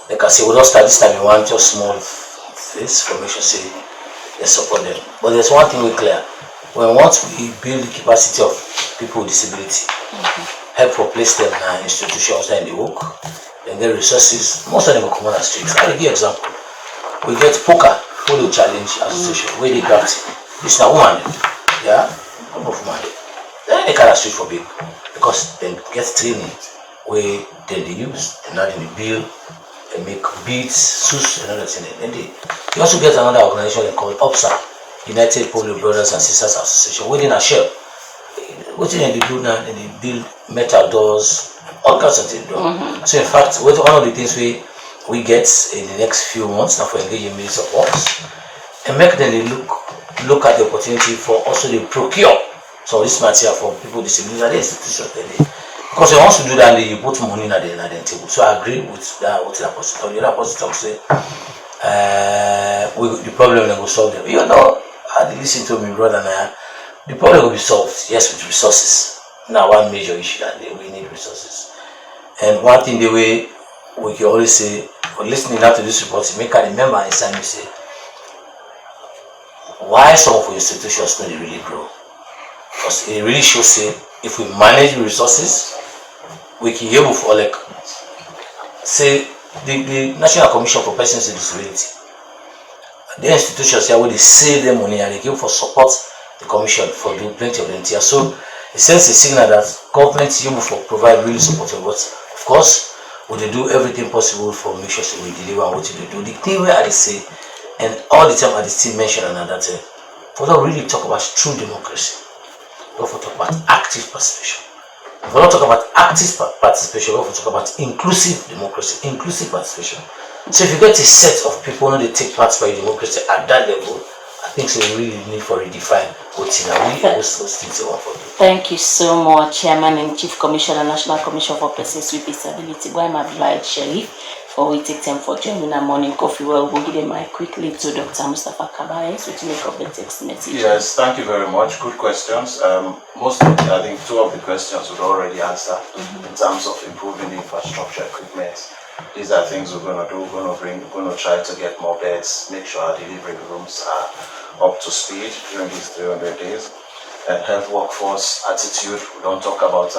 Like I say, we don't start this time in one just small face formation say they support them. But there's one thing we clear. Once we build the capacity of people with disability, help replace them in institutions and they work, then get resources, most of them will come on the streets. I'll give you an example. We get poker, follow challenge association, where they got this now woman, yeah, group of women. Then they can't street for big because they get training where they use and not in the bill. They make beads, suits, and other things. And they also get another organization called OPSA, United Polio Brothers and Sisters Association, within a shell. What they do now, they build metal doors, all kinds of things. So in fact, one of the things we get in the next few months now for engaging Minister of Works, and make them look at the opportunity for also the procure some of this material for people with disabilities at the institution. Because they want to do that, you put money in the table. So I agree with that. What the person told you, the person talk say, the problem will solve them. You know, I listen to me, brother, now. The problem will be solved, yes, with resources. Now, one major issue that we need resources. And one thing the way we can always say, for listening now to this report, make I remember and time you say, why some of the institutions don't really grow? Because it really shows say, if we manage resources, we can able for like say the National Commission for Persons with Disability. The institutions here where they save them money and they give for support the commission for doing plenty of them here. So it sends a signal that government is able for provide really support. But of course, we they do everything possible for make sure we deliver what they do. The thing where I say and all the time I still mention another thing, we don't really talk about true democracy. We don't talk about active participation. If we don't talk about active participation, we have to talk about inclusive democracy, inclusive participation. So if you get a set of people who they take part by democracy at that level, I think so we really need for redefine what's in our those things they want for them. Thank you so much, Chairman and Chief Commissioner, National Commission for Persons with Disability. I'm obliged, Sheriff, for we take time for joining our morning coffee. Well, we'll give them my quickly to Dr. Mustafa Kabayes, which make up the text message. Yes, thank you very much. Good questions. Most of I think 2 of the questions would already answer in terms of improving the infrastructure equipment. These are things we're going to do. We're going to try to get more beds, make sure our delivery rooms are up to speed during these 300 days. And health workforce attitude, we don't talk about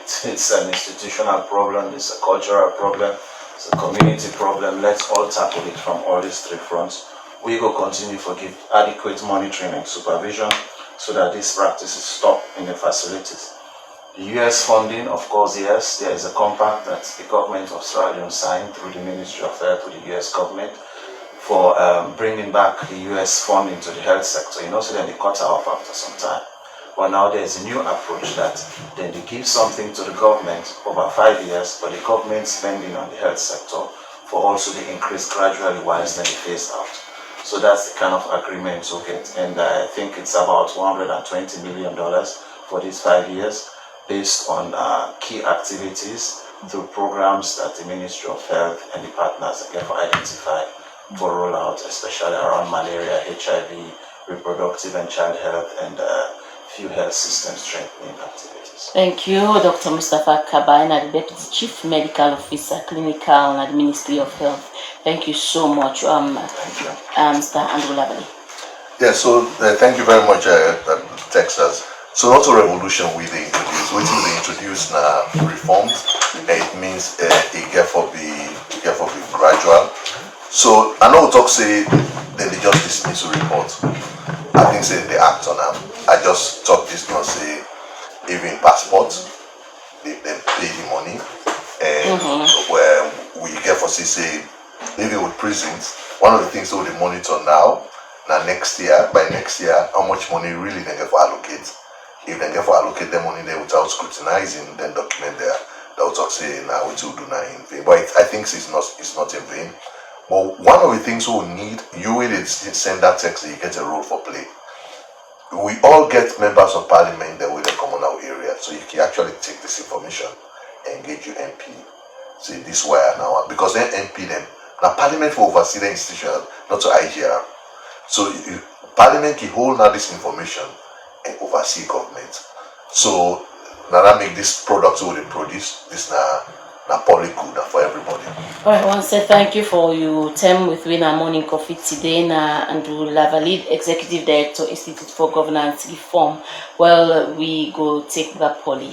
it's an institutional problem, it's a cultural problem, it's a community problem. Let's all tackle it from all these 3 fronts. We will continue to give adequate monitoring and supervision so that these practices stop in the facilities. The US funding, of course, yes, there is a compact that the government of Sierra Leone signed through the Ministry of Health with the US government for bringing back the US funding to the health sector. You know, so then they cut off after some time. But now there's a new approach that then they give something to the government over 5 years, but the government spending on the health sector for also the increase gradually whilst then they phase out. So that's the kind of agreement we'll get. And I think it's about $120 million for these 5 years based on key activities through programs that the Ministry of Health and the partners have identified for rollout, especially around malaria, HIV, reproductive and child health, and few health system strengthening activities. Thank you, Dr. Mustafa Kabaina, the Deputy Chief Medical Officer, Clinical at the Ministry of Health. Thank you so much, Mr. Andrew Lavely. Yeah, so thank you very much, Texas. So not a revolution we they introduce. What they introduce now reforms. It means it get for be gradual. So I know talk say then they just dismiss the report. I think say they act on them. I just talk this now say even passports they pay the money and where we get for say even with prisons. One of the things that they monitor now next year, by next year, how much money really they get for allocate. If they get for allocate the money there without scrutinizing, then document there. They'll talk say now we will do now in vain. But I think it's not in vain. But one of the things we need, you will send that text, you get a role for play. We all get members of parliament that with the communal area, so you can actually take this information and engage your MP. Say this wire now, because then MP them now parliament will oversee the institution, not to IGR. So parliament can hold now this information and oversee government. So now that make this product what they produce, this now public good for everybody. All right, I want to say thank you for your time with Winner Morning Coffee today. Andrew Lavely, Executive Director, Institute for Governance Reform. Well, we go take that poly.